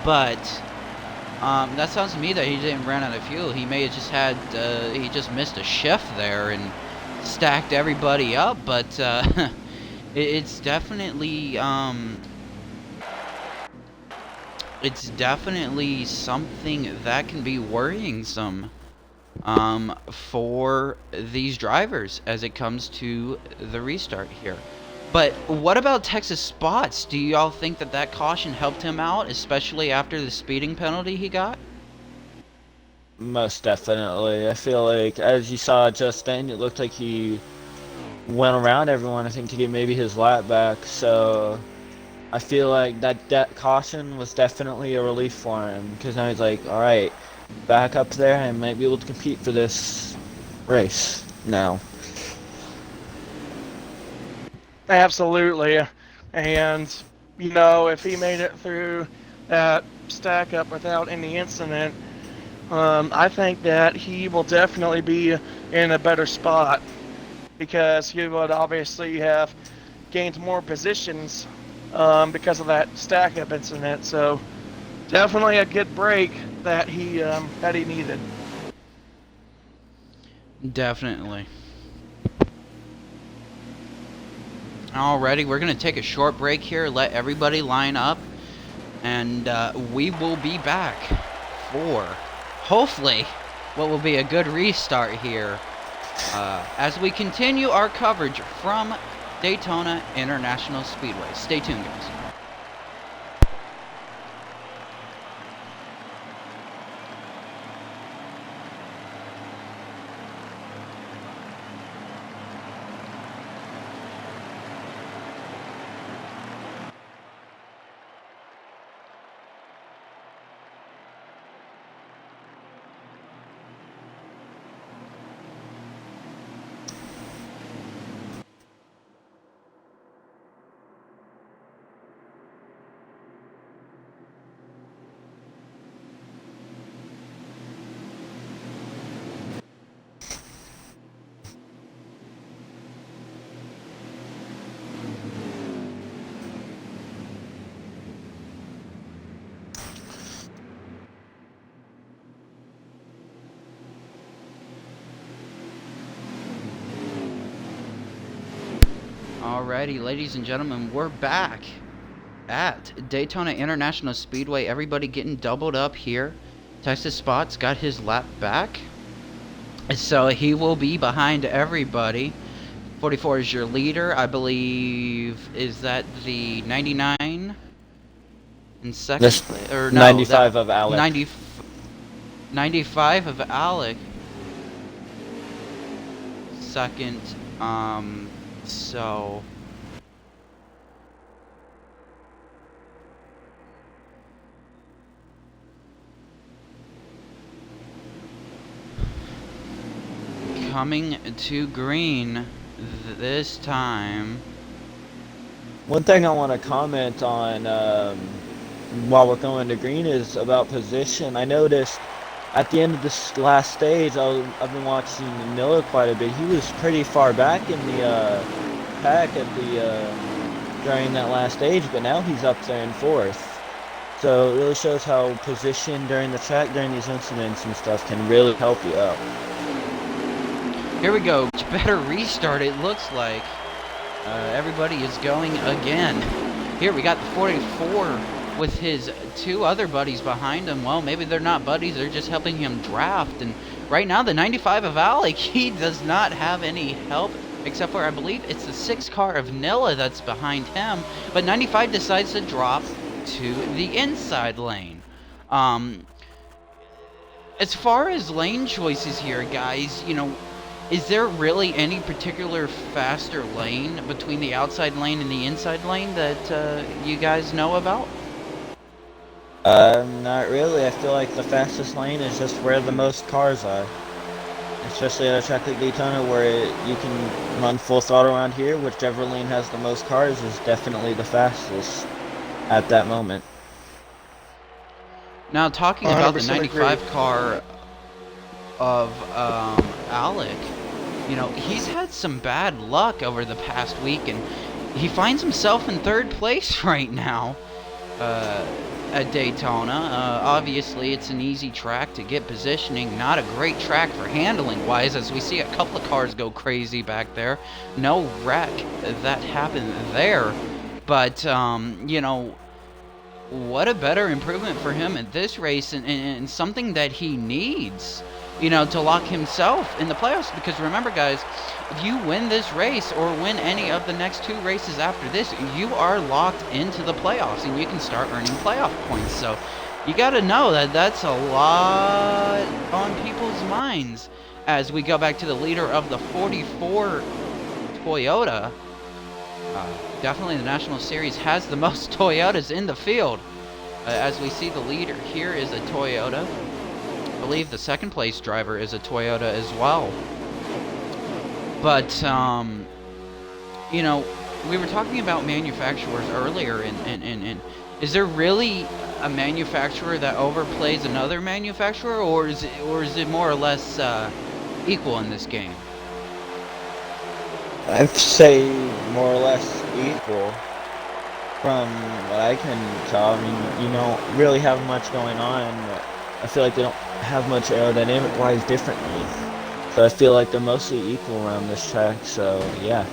But that sounds to me that he didn't run out of fuel. He may have just had he just missed a shift there and stacked everybody up. But it's definitely something that can be worrisome for these drivers as it comes to the restart here. But what about Texas Spots? Do y'all think that that caution helped him out, especially after the speeding penalty he got? Most definitely. I feel like, as you saw just then, it looked like he went around everyone, I think, to get maybe his lap back. So I feel like that caution was definitely a relief for him, because now he's like, all right, back up there, I might be able to compete for this race now. Absolutely. And, you know, if he made it through that stack up without any incident, I think that he will definitely be in a better spot, because he would obviously have gained more positions because of that stack up incident. So definitely a good break that he needed. Definitely. Alrighty, we're going to take a short break here, let everybody line up, and we will be back for, hopefully, what will be a good restart here as we continue our coverage from Daytona International Speedway. Stay tuned, guys. Alrighty, ladies and gentlemen, we're back at Daytona International Speedway. Everybody getting doubled up here. Texas Spot's got his lap back, so he will be behind everybody. 44 is your leader, I believe. Is that the 99 in second This place? Or no, 95 of Alec. 95 of Alec. Second, so coming to green this time. One thing I want to comment on while we're going to green is about position. I noticed at the end of this last stage, I've been watching Miller quite a bit. He was pretty far back in the pack at the during that last stage, but now he's up there in fourth. So it really shows how position during the track, during these incidents and stuff, can really help you out. Here we go. Better restart, it looks like. Everybody is going again. Here we got the 44 with his two other buddies behind him. Well, maybe they're not buddies, they're just helping him draft. And right now, the 95 of Alec, he does not have any help, except for, I believe, it's the 6 car of Nilla that's behind him. But 95 decides to drop to the inside lane. As far as lane choices here, guys, you know, is there really any particular faster lane between the outside lane and the inside lane that you guys know about? Not really. I feel like the fastest lane is just where the most cars are. Especially at a track like Daytona where you can run full throttle around here. Whichever lane has the most cars is definitely the fastest at that moment. Now, talking about the 100% 95 agree. car of Alec, you know, he's had some bad luck over the past week, and he finds himself in third place right now at Daytona. Obviously, it's an easy track to get positioning, not a great track for handling-wise, as we see a couple of cars go crazy back there. No wreck that happened there, but, you know, what a better improvement for him at this race, and something that he needs, you know, to lock himself in the playoffs. Because remember, guys, if you win this race or win any of the next 2 races after this, you are locked into the playoffs and you can start earning playoff points. So you got to know that that's a lot on people's minds as we go back to the leader of the 44 Toyota. Definitely the National Series has the most Toyotas in the field. As we see, the leader here is a Toyota. I believe the second place driver is a Toyota as well. But, you know, we were talking about manufacturers earlier, and is there really a manufacturer that overplays another manufacturer, or is it more or less equal in this game? I'd say more or less equal from what I can tell. I mean, you don't really have much going on. I feel like they don't have much aerodynamic-wise differently. So I feel like they're mostly equal around this track, so yeah.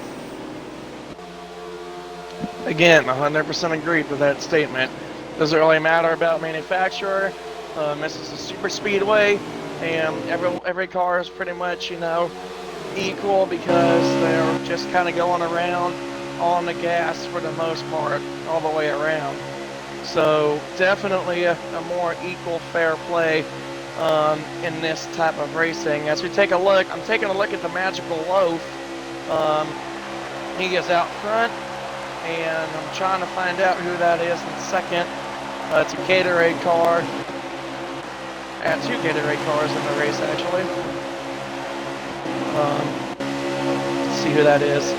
Again, 100% agreed with that statement. Doesn't really matter about manufacturer. This is a super speedway, and every car is pretty much, you know, equal because they're just kind of going around on the gas for the most part all the way around. So definitely a more equal fair play in this type of racing. As we take a look, I'm taking a look at the Magical Loaf. He is out front, and I'm trying to find out who that is in second. It's a Gatorade car. 2 Gatorade cars in the race, actually. Let's see who that is.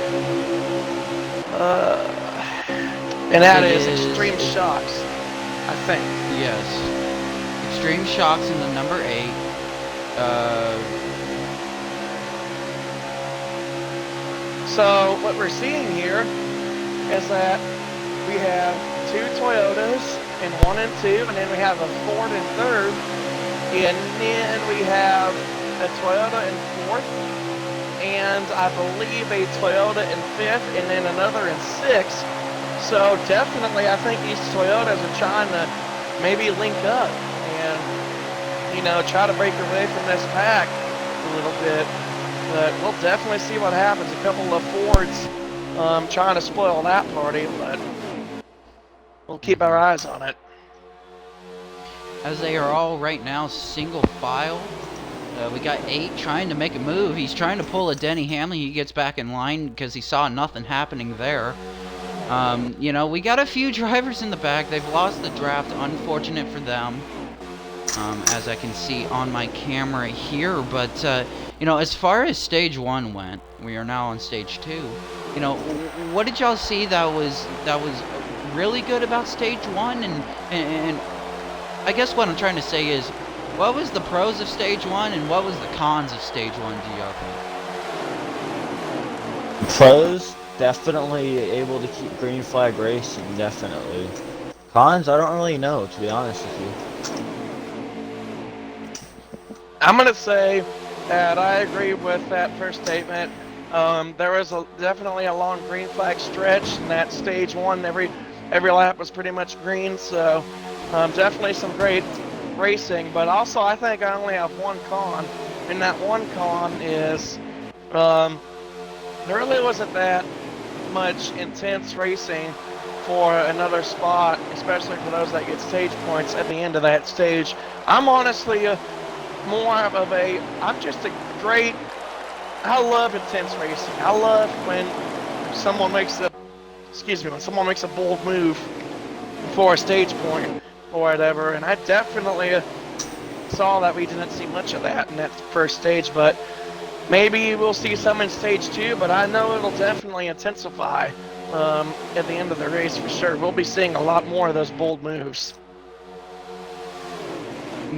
And that is Extreme Shocks, I think. Yes. Extreme Shocks in the number 8. So what we're seeing here is that we have 2 Toyotas in 1 and 2, and then we have a Ford in 3rd, and then we have a Toyota in 4th, and I believe a Toyota in 5th, and then another in 6th. So definitely, I think these Toyotas are trying to maybe link up and, you know, try to break away from this pack a little bit. But we'll definitely see what happens. A couple of Fords trying to spoil that party, but we'll keep our eyes on it. As they are all right now single file. We got 8 trying to make a move. He's trying to pull a Denny Hamlin. He gets back in line because he saw nothing happening there. You know, we got a few drivers in the back. They've lost the draft. Unfortunate for them. As I can see on my camera here. But, you know, as far as stage 1 went, we are now on stage 2. You know, what did y'all see that was really good about stage 1? And I guess what I'm trying to say is, what was the pros of stage 1 and what was the cons of stage 1, do y'all think? Pros, definitely able to keep green flag racing, definitely. Cons, I don't really know, to be honest with you. I'm going to say that I agree with that first statement. There was definitely a long green flag stretch in that stage 1. Every lap was pretty much green, so definitely some great racing. But also, I think I only have one con, and that one con is there really wasn't that much intense racing for another spot, especially for those that get stage points at the end of that stage. I'm honestly I'm just a great, I love intense racing. I love when someone makes a bold move for a stage point or whatever, and I definitely saw that we didn't see much of that in that first stage, but maybe we'll see some in stage 2, but I know it'll definitely intensify at the end of the race for sure. We'll be seeing a lot more of those bold moves.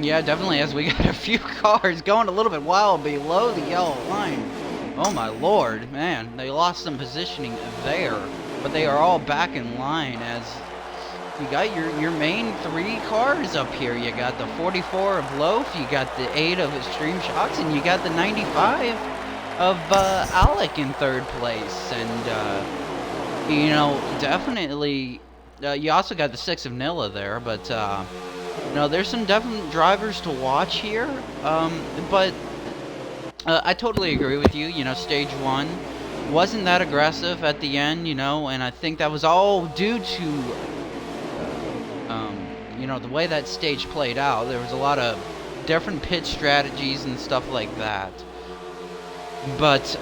Yeah, definitely, as we got a few cars going a little bit wild below the yellow line. Oh my lord, man, they lost some positioning there, but they are all back in line as you got your main 3 cars up here. You got the 44 of Loaf, you got the 8 of Extreme Shocks, and you got the 95 of Alec in 3rd place. And, you know, definitely, you also got the 6 of Nilla there, but, you know, there's some definite drivers to watch here, but I totally agree with you. You know, stage 1 wasn't that aggressive at the end, you know, and I think that was all due to, you know, the way that stage played out. There was a lot of different pit strategies and stuff like that. But,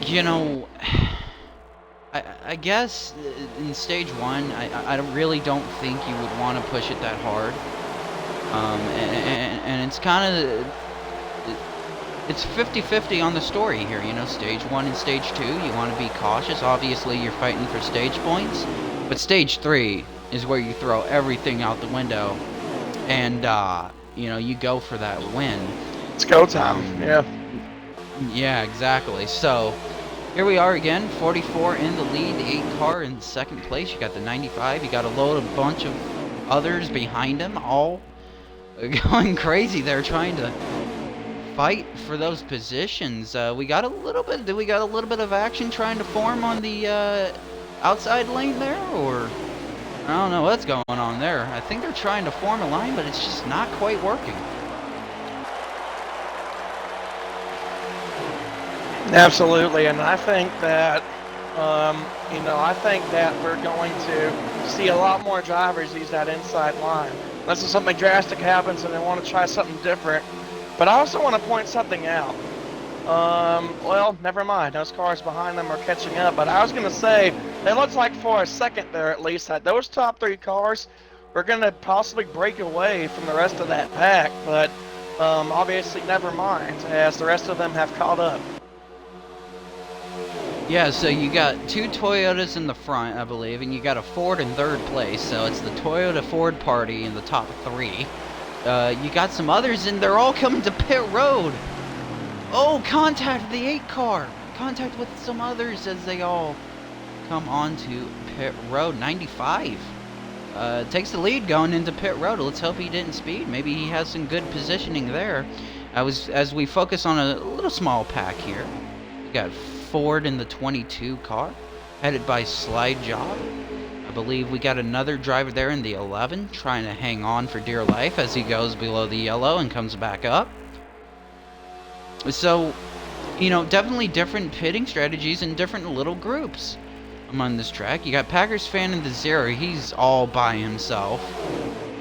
you know, I guess in stage 1, I really don't think you would want to push it that hard. And it's kind of, it's 50-50 on the story here, you know, stage 1 and stage 2, you want to be cautious. Obviously, you're fighting for stage points, but stage 3 is where you throw everything out the window and, you know, you go for that win. It's go time, yeah. Yeah, exactly. So, here we are again, 44 in the lead, 8 car in 2nd place. You got the 95, you got a bunch of others behind him, all going crazy. They're trying to fight for those positions. We got a little bit of action trying to form on the outside lane there, or I don't know what's going on there. I think they're trying to form a line, but it's just not quite working. Absolutely, and I think that, you know, I think that we're going to see a lot more drivers use that inside line. Unless something drastic happens and they want to try something different. But I also want to point something out. Well, never mind. Those cars behind them are catching up. But I was going to say, it looks like for a second there at least that those top 3 cars were going to possibly break away from the rest of that pack. But obviously never mind, as the rest of them have caught up. Yeah, so you got 2 Toyotas in the front, I believe, and you got a Ford in 3rd place. So it's the Toyota Ford party in the top 3. You got some others, and they're all coming to pit road. Oh, contact with the 8 car. Contact with some others as they all come onto pit road. 95 takes the lead going into pit road. Let's hope he didn't speed. Maybe he has some good positioning there. As we focus on a little small pack here, we got Ford in the 22 car, headed by Slide Job. I believe we got another driver there in the 11, trying to hang on for dear life as he goes below the yellow and comes back up. So, you know, definitely different pitting strategies and different little groups among this track. You got Packers fan in the 0. He's all by himself.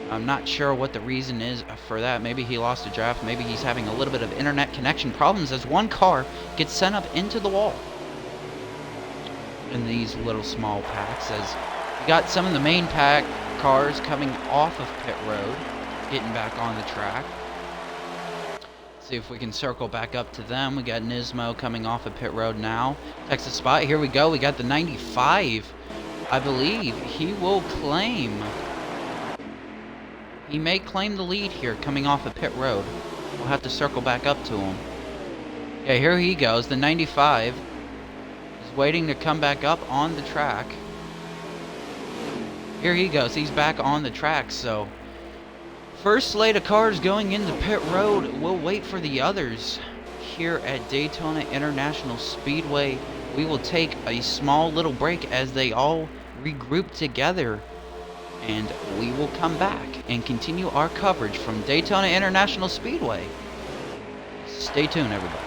I'm not sure what the reason is for that. Maybe he lost a draft. Maybe he's having a little bit of internet connection problems as one car gets sent up into the wall in these little small packs. As you got some of the main pack cars coming off of pit road, getting back on the track. See if we can circle back up to them. We got Nismo coming off of pit road now. Texas spot. Here we go. We got the 95. I believe he will claim. He may claim the lead here coming off of pit road. We'll have to circle back up to him. Yeah, here he goes. The 95 is waiting to come back up on the track. Here he goes. He's back on the track, so first slate of cars going into pit road. We'll wait for the others here at Daytona International Speedway. We will take a small little break as they all regroup together, and we will come back and continue our coverage from Daytona International Speedway. Stay tuned, everybody.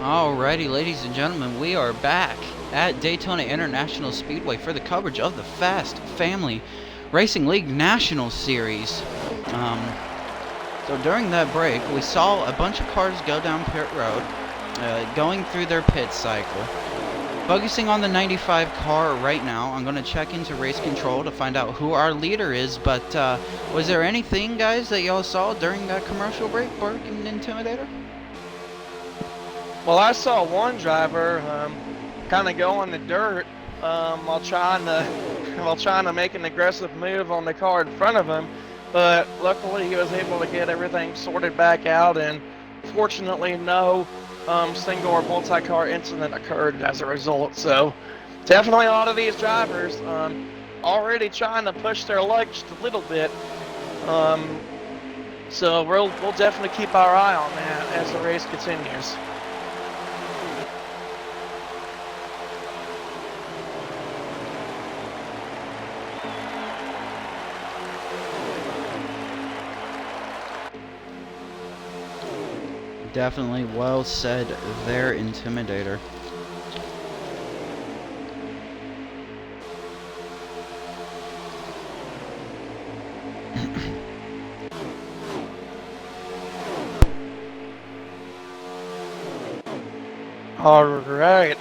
Alrighty, ladies and gentlemen, we are back at Daytona International Speedway for the coverage of the Fast Family Racing League National Series. So during that break, we saw a bunch of cars go down pit road, going through their pit cycle. Focusing on the 95 car right now, I'm going to check into race control to find out who our leader is, but was there anything, guys, that y'all saw during that commercial break, Borg and Intimidator? Well, I saw one driver kind of go on the dirt while trying to make an aggressive move on the car in front of him, but luckily he was able to get everything sorted back out, and fortunately no single or multi-car incident occurred as a result. So definitely a lot of these drivers already trying to push their luck just a little bit. So we'll definitely keep our eye on that as the race continues. Definitely well said there, Intimidator. All right.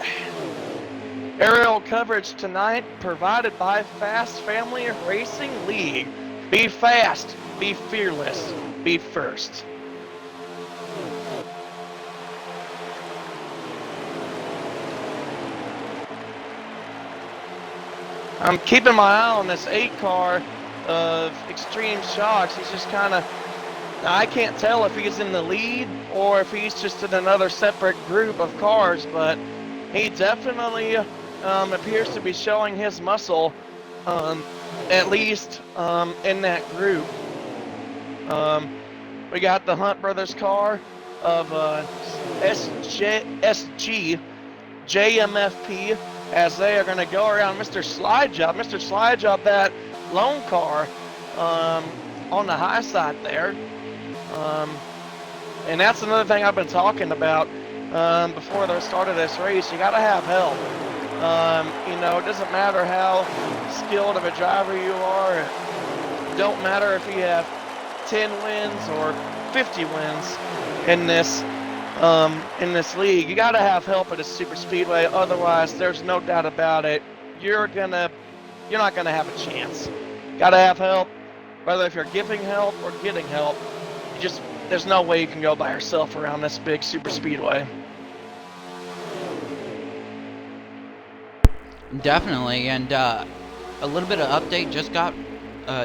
Aerial coverage tonight provided by Fast Family Racing League. Be fast, be fearless, be first. I'm keeping my eye on this 8 car of Extreme Shocks. He's just kind of, I can't tell if he's in the lead or if he's just in another separate group of cars, but he definitely appears to be showing his muscle, at least in that group. We got the Hunt Brothers car of SG JMFP as they are going to go around Mr. Slidejob. Mr. Slidejob, that lone car on the high side there. And that's another thing I've been talking about before the start of this race. You got to have help. You know, it doesn't matter how skilled of a driver you are. It don't matter if you have 10 wins or 50 wins in this league. You got to have help at a super speedway. Otherwise, there's no doubt about it. You're not gonna have a chance. Got to have help, whether if you're giving help or getting help. There's no way you can go by yourself around this big super speedway. Definitely, and a little bit of update. Just got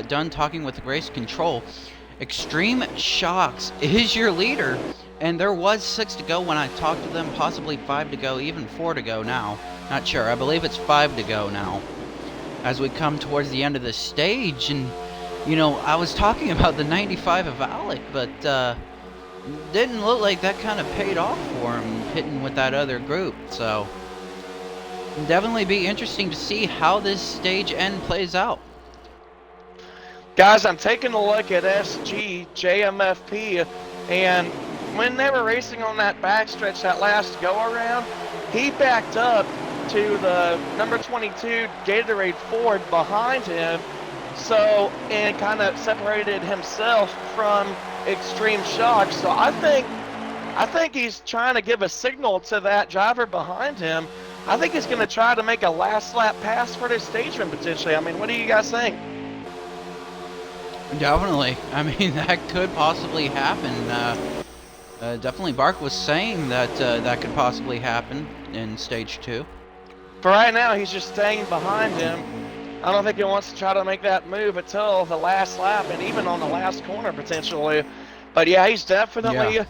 done talking with race control. Extreme Shocks is your leader, and there was 6 to go when I talked to them, possibly 5 to go, even 4 to go now. Not sure. I believe it's 5 to go now as we come towards the end of the stage. And, you know, I was talking about the 95 of Alec, but didn't look like that kind of paid off for him, hitting with that other group. So, definitely be interesting to see how this stage end plays out. Guys, I'm taking a look at SG JMFP, and when they were racing on that backstretch that last go-around, he backed up to the number 22 Gatorade Ford behind him, and kind of separated himself from Extreme Shock. So I think he's trying to give a signal to that driver behind him. I think he's going to try to make a last lap pass for this stage win potentially. I mean, what do you guys think? Definitely. I mean, that could possibly happen. Definitely Bark was saying that that could possibly happen in stage 2. For right now, he's just staying behind him. I don't think he wants to try to make that move until the last lap and even on the last corner potentially. But yeah, he's definitely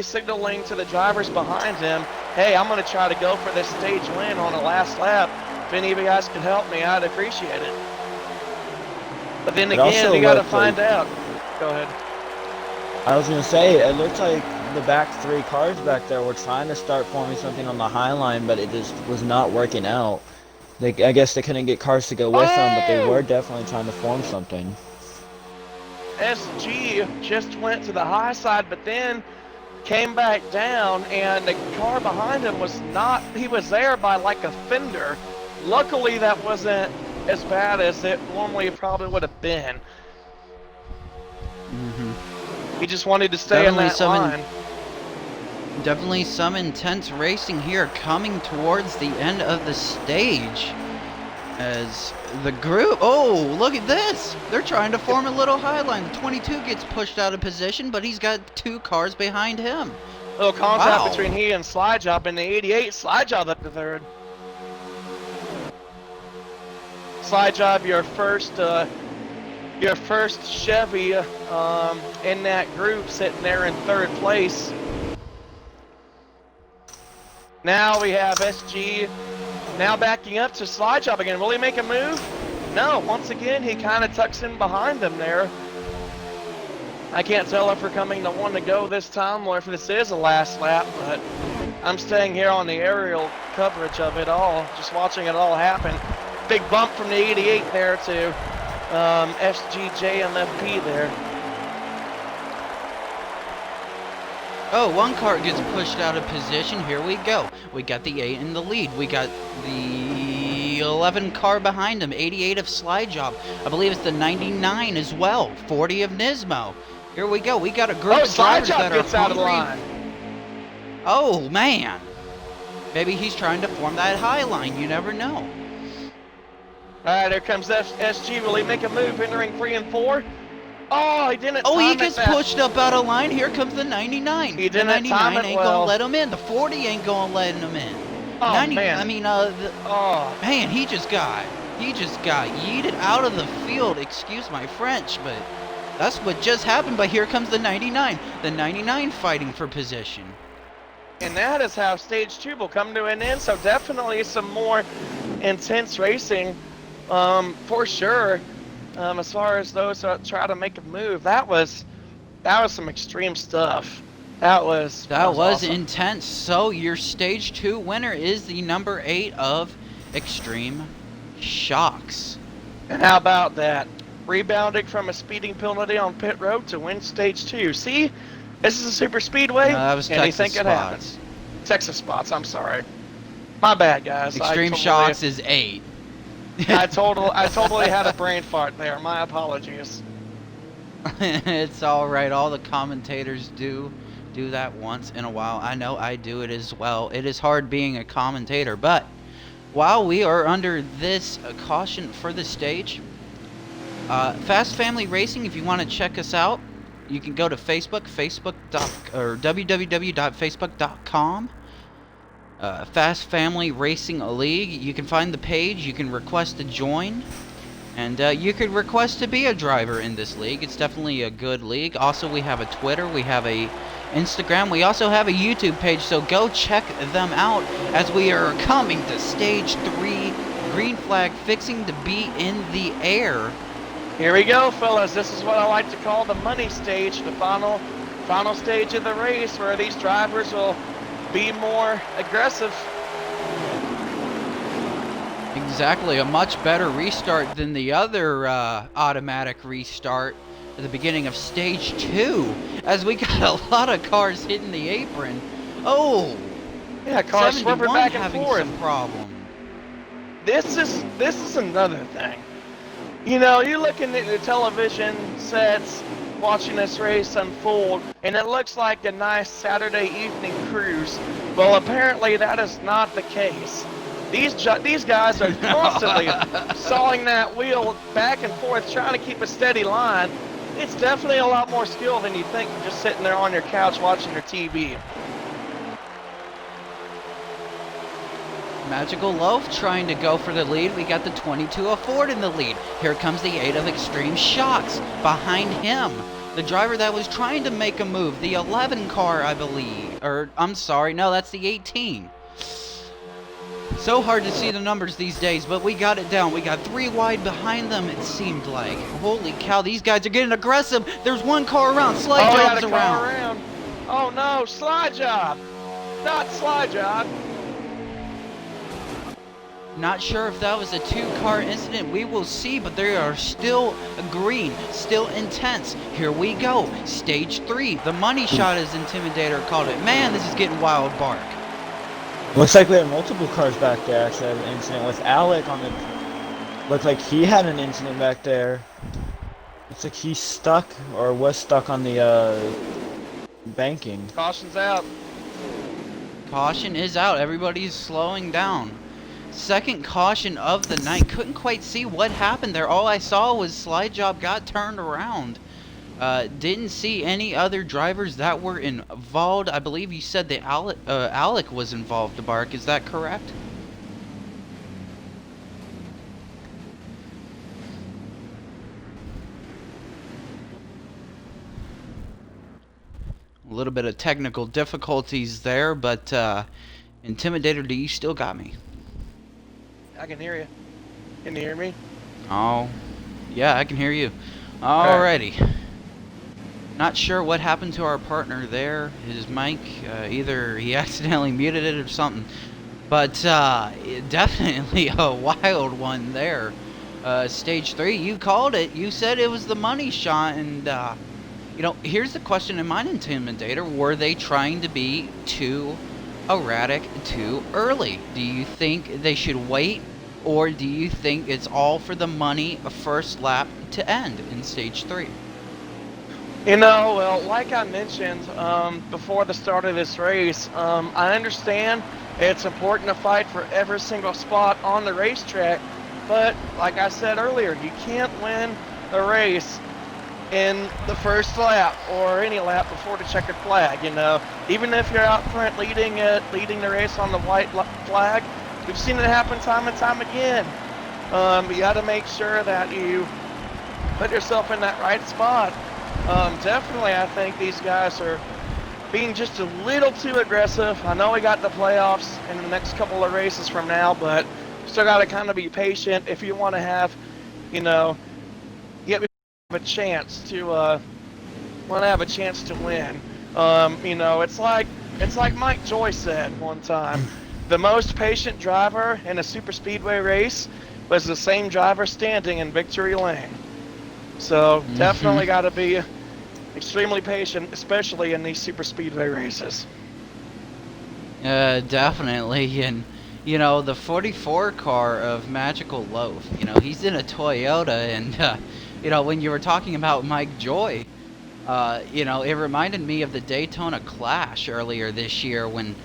signaling to the drivers behind him, hey, I'm going to try to go for this stage win on the last lap. If any of you guys could help me, I'd appreciate it. But then again, you got to find out. Go ahead. I was going to say, it looked like the back 3 cars back there were trying to start forming something on the high line, but it just was not working out. I guess they couldn't get cars to go with them, but they were definitely trying to form something. SG just went to the high side, but then came back down, and the car behind him was not, he was there by like a fender. Luckily, that wasn't as bad as it normally probably would have been. He just wanted to stay in that line. Definitely some intense racing here coming towards the end of the stage. As the group, oh, look at this. They're trying to form a little high line. The 22 gets pushed out of position, but he's got 2 cars behind him. Little contact between he and Slidejob in the 88. Slidejob up to 3rd. Slidejob, your first Chevy in that group, sitting there in 3rd place. Now we have SG now backing up to Slidejob again. Will he make a move? No. Once again, he kind of tucks in behind him there. I can't tell if we're coming to 1 to go this time or if this is a last lap, but I'm staying here on the aerial coverage of it all, just watching it all happen. Big bump from the 88 there to SGJMFP there. Oh, 1 car gets pushed out of position. Here we go. We got the 8 in the lead. We got the 11 car behind him. 88 of Slidejob. I believe it's the 99 as well. 40 of Nismo. Here we go. We got a group of drivers that are out of line. Oh, man. Maybe he's trying to form that high line. You never know. All right, here comes SG. Will he make a move entering 3 and 4? Oh, he didn't. Oh, he gets pushed up out of line. Here comes the 99. He didn't the 99 time it ain't well. gonna let him in. The 40 ain't gonna let him in. Oh 90, man! I mean, man, he just got yeeted out of the field. Excuse my French, but that's what just happened. But here comes the 99. The 99 fighting for position. And that is how stage 2 will come to an end. So definitely some more intense racing, for sure. As far as those that try to make a move, that was some extreme stuff. That was awesome. intense. So your stage 2 winner is the number 8 of Extreme Shocks. And how about that? Rebounding from a speeding penalty on pit road to win stage 2. See, this is a super speedway. No, that was Anything Texas could happen. Spots. Texas Spots. I'm sorry. My bad, guys. Extreme Shocks is 8. I totally had a brain fart there. My apologies. It's all right. All the commentators do that once in a while. I know I do it as well. It is hard being a commentator, but while we are under this caution for the stage, Fast Family Racing, if you want to check us out, you can go to Facebook, www.facebook.com. Fast Family Racing League. You can find the page. You can request to join. And you could request to be a driver in this league. It's definitely a good league. Also, we have a Twitter. We have a Instagram. We also have a YouTube page. So go check them out as we are coming to Stage 3. Green flag fixing to be in the air. Here we go, fellas. This is what I like to call the money stage, the final stage of the race, where these drivers will be more aggressive. Exactly, a much better restart than the other automatic restart at the beginning of Stage 2, as we got a lot of cars hitting the apron. Oh! Yeah, cars swerving back and having forth. Some problem. This is another thing. You know, you're looking at the television sets, watching this race unfold, and it looks like a nice Saturday evening cruise. Well, apparently that is not the case. These guys are constantly sawing that wheel back and forth, trying to keep a steady line. It's definitely a lot more skill than you think from just sitting there on your couch watching your TV. Magical Loaf trying to go for the lead. We got the 22 of Ford in the lead. Here comes the 8 of Extreme Shocks behind him. The driver that was trying to make a move. The 11 car, I believe. Or, I'm sorry, no, that's the 18. So hard to see the numbers these days, but we got it down. We got 3 wide behind them, it seemed like. Holy cow, these guys are getting aggressive. There's one car around. Slide job's around. Oh no, slide job. Not slide job. Not sure if that was a 2-car incident. We will see, but they are still green, still intense. Here we go. Stage 3. The money shot, as Intimidator called it. Man, this is getting wild, Bark. Looks like we had multiple cars back there actually had an incident with Alec on the... Looks like he had an incident back there. Looks like he's stuck, or was stuck on the, banking. Caution's out. Caution is out. Everybody's slowing down. Second caution of the night. Couldn't quite see what happened there. All I saw was Slide Job got turned around. Didn't see any other drivers that were involved. I believe you said that Alec was involved, Bark. Is that correct? A little bit of technical difficulties there, but Intimidator, do you still got me? I can hear you. Can you hear me? Oh, yeah, I can hear you. Alrighty. Not sure what happened to our partner there. His mic, either he accidentally muted it or something. But definitely a wild one there. Stage 3, you called it. You said it was the money shot. And, you know, here's the question in my Intimidator. Were they trying to be too erratic too early? Do you think they should wait, or do you think it's all for the money, a first lap to end in Stage 3? You know, well, like I mentioned before the start of this race, I understand it's important to fight for every single spot on the racetrack, but like I said earlier, you can't win a race in the first lap or any lap before the checkered flag. You know, even if you're out front leading the race on the white flag, we've seen it happen time and time again. You got to make sure that you put yourself in that right spot. Definitely, I think these guys are being just a little too aggressive. I know we got the playoffs in the next couple of races from now, but still got to kind of be patient if you want to have, you know, get a chance to want to have a chance to win. You know, it's like Mike Joy said one time. The most patient driver in a super speedway race was the same driver standing in victory lane. So definitely got to be extremely patient, especially in these super speedway races. Definitely, and you know the 44 car of Magical Loaf. You know he's in a Toyota, and you know when you were talking about Mike Joy, you know it reminded me of the Daytona Clash earlier this year when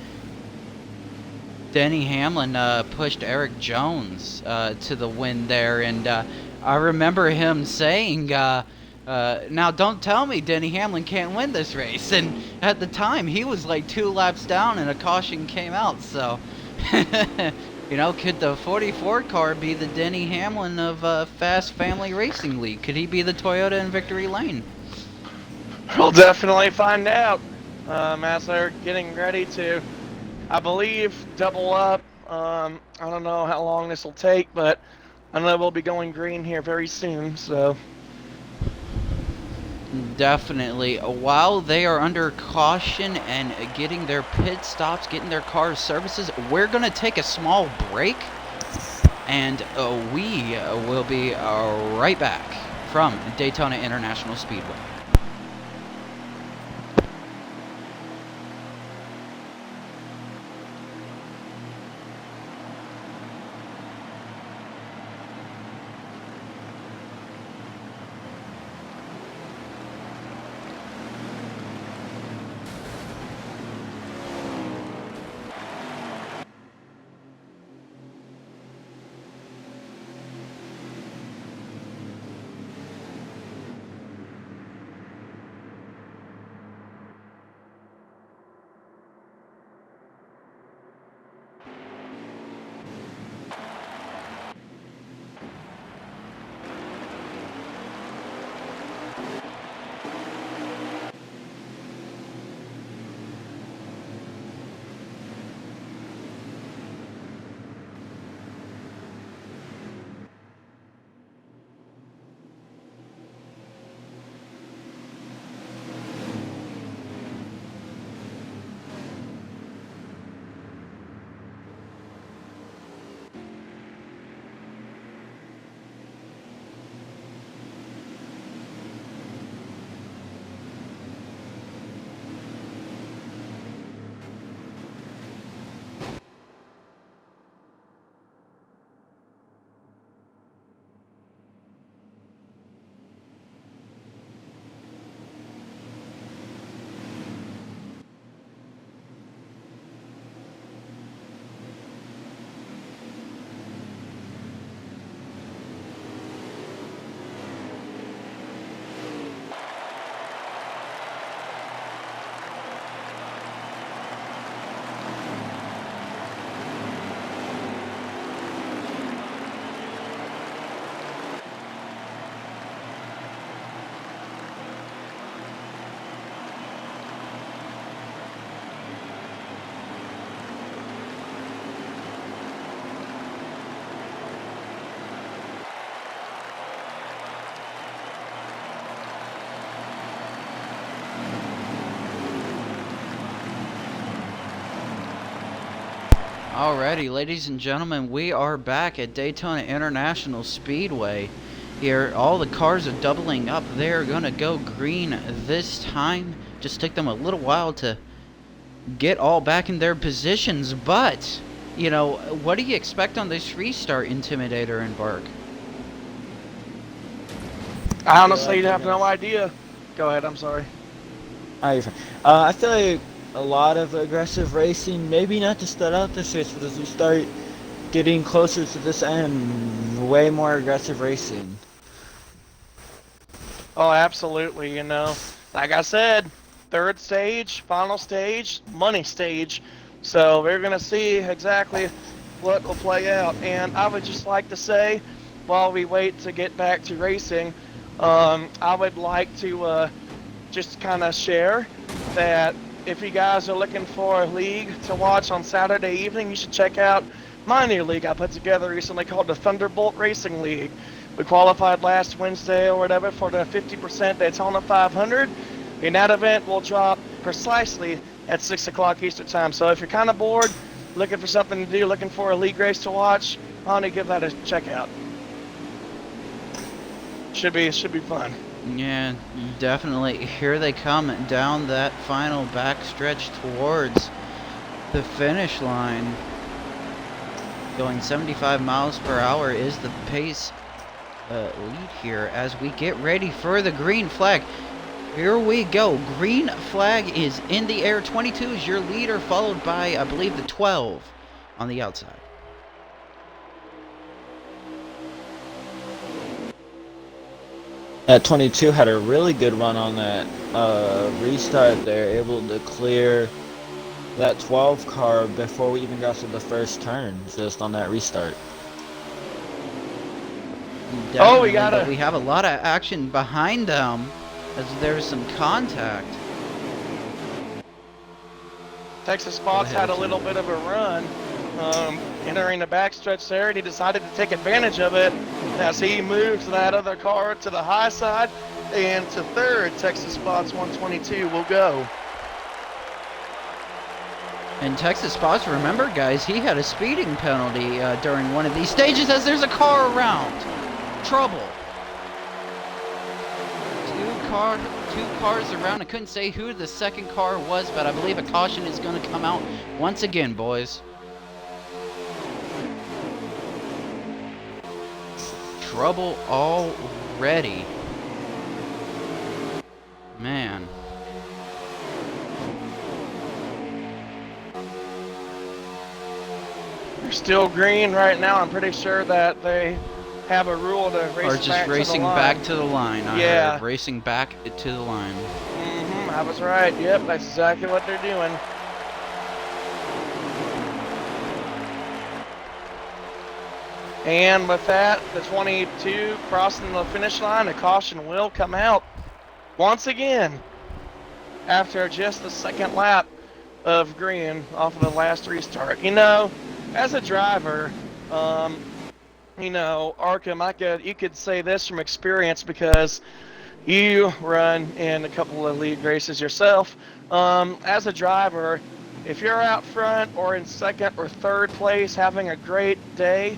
Denny Hamlin pushed Eric Jones to the win there, and I remember him saying, "Now don't tell me Denny Hamlin can't win this race." And at the time, he was like 2 laps down, and a caution came out. So, you know, could the 44 car be the Denny Hamlin of Fast Family Racing League? Could he be the Toyota in victory lane? We'll definitely find out as they're getting ready to, I believe, double up. I don't know how long this will take, but I know we'll be going green here very soon. So Definitely. While they are under caution and getting their pit stops, getting their cars services, we're going to take a small break. And we will be right back from Daytona International Speedway. Alrighty, ladies and gentlemen, we are back at Daytona International Speedway. Here, all the cars are doubling up. They're gonna go green this time. Just took them a little while to get all back in their positions, but, you know, what do you expect on this restart, Intimidator and Bark? I honestly have no idea. Go ahead. I'm sorry. You're fine. I feel like a lot of aggressive racing, maybe not to start out this race, but as we start getting closer to this end, way more aggressive racing. Oh, absolutely. You know, like I said, third stage, final stage, money stage. So we're going to see exactly what will play out. And I would just like to say, while we wait to get back to racing, I would like to just kind of share that if you guys are looking for a league to watch on Saturday evening, you should check out my new league I put together recently called the Thunderbolt Racing League. We qualified last Wednesday or whatever for the 50% Daytona 500. And that event will drop precisely at 6 o'clock Eastern Time. So if you're kind of bored, looking for something to do, looking for a league race to watch, honey, give that a check out. Should be fun. Yeah, definitely. Here they come down that final backstretch towards the finish line. Going 75 miles per hour is the pace lead here as we get ready for the green flag. Here we go. Green flag is in the air. 22 is your leader, followed by, I believe, the 12 on the outside. That 22 had a really good run on that restart there, able to clear that 12 car before we even got to the first turn, just on that restart. Definitely, but we have a lot of action behind them as there's some contact. Texas Spots had a little bit of a run entering the backstretch there, and he decided to take advantage of it as he moves that other car to the high side, and to third, Texas Spots 122 will go. And Texas Spots, remember guys, he had a speeding penalty during one of these stages as there's a car around. Trouble. Two cars around. I couldn't say who the second car was, but I believe a caution is going to come out once again, boys. Trouble already. Man. They're still green right now. I'm pretty sure that they have a rule to race or just back racing to the line. back to the line. I Yeah. heard. Racing back to the line. I was right. Yep, that's exactly what they're doing. And with that, the 22 crossing the finish line, a caution will come out once again after just the second lap of green off of the last restart. You know, as a driver, you know, Arkham, you could say this from experience because you run in a couple of league races yourself. As a driver, if you're out front or in second or third place having a great day,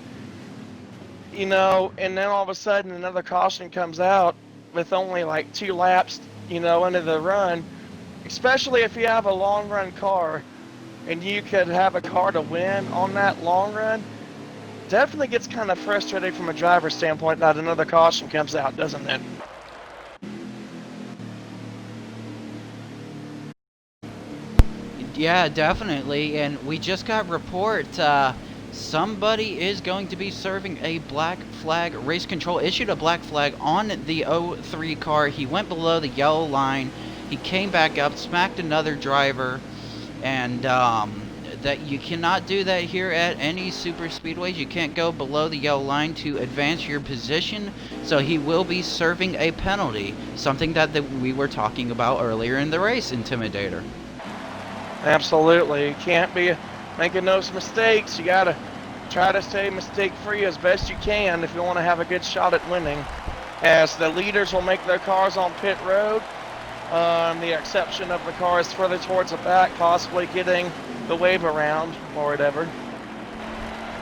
you know, and then all of a sudden another caution comes out with only like 2 laps, you know, into the run, especially if you have a long run car and you could have a car to win on that long run, definitely gets kind of frustrating from a driver's standpoint that another caution comes out, doesn't it? Yeah, definitely. And we just got report somebody is going to be serving a black flag. Race control issued a black flag on the 03 car. He went below the yellow line. He came back up, smacked another driver, and that you cannot do that here at any super speedways. You can't go below the yellow line to advance your position. So he will be serving a penalty, something that we were talking about earlier in the race, Intimidator. Absolutely. You can't be making those mistakes. You got to try to stay mistake-free as best you can if you want to have a good shot at winning. As the leaders will make their cars on pit road, the exception of the cars further towards the back, possibly getting the wave around or whatever.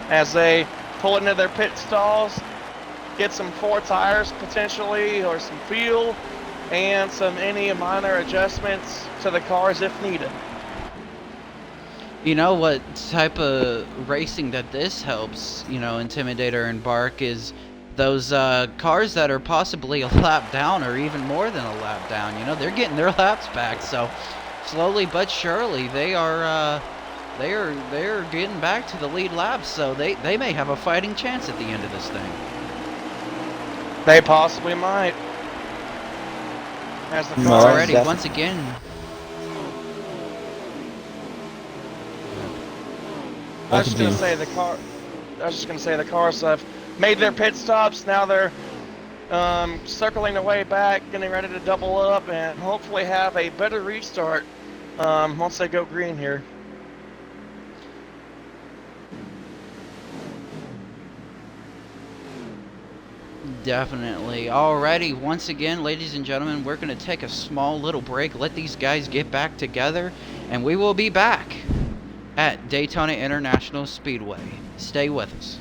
As they pull into their pit stalls, get some 4 tires potentially, or some fuel, and any minor adjustments to the cars if needed. You know what type of racing that this helps, you know, Intimidator and Bark, is those cars that are possibly a lap down or even more than a lap down. You know, they're getting their laps back, so slowly but surely they are getting back to the lead laps, so they may have a fighting chance at the end of this thing. They possibly might. As the No, car Already, once again. I was just gonna say the cars have made their pit stops. Now they're circling their way back, getting ready to double up, and hopefully have a better restart once they go green here. Definitely. Alrighty, once again, ladies and gentlemen, we're going to take a small little break, let these guys get back together, and we will be back at Daytona International Speedway. Stay with us.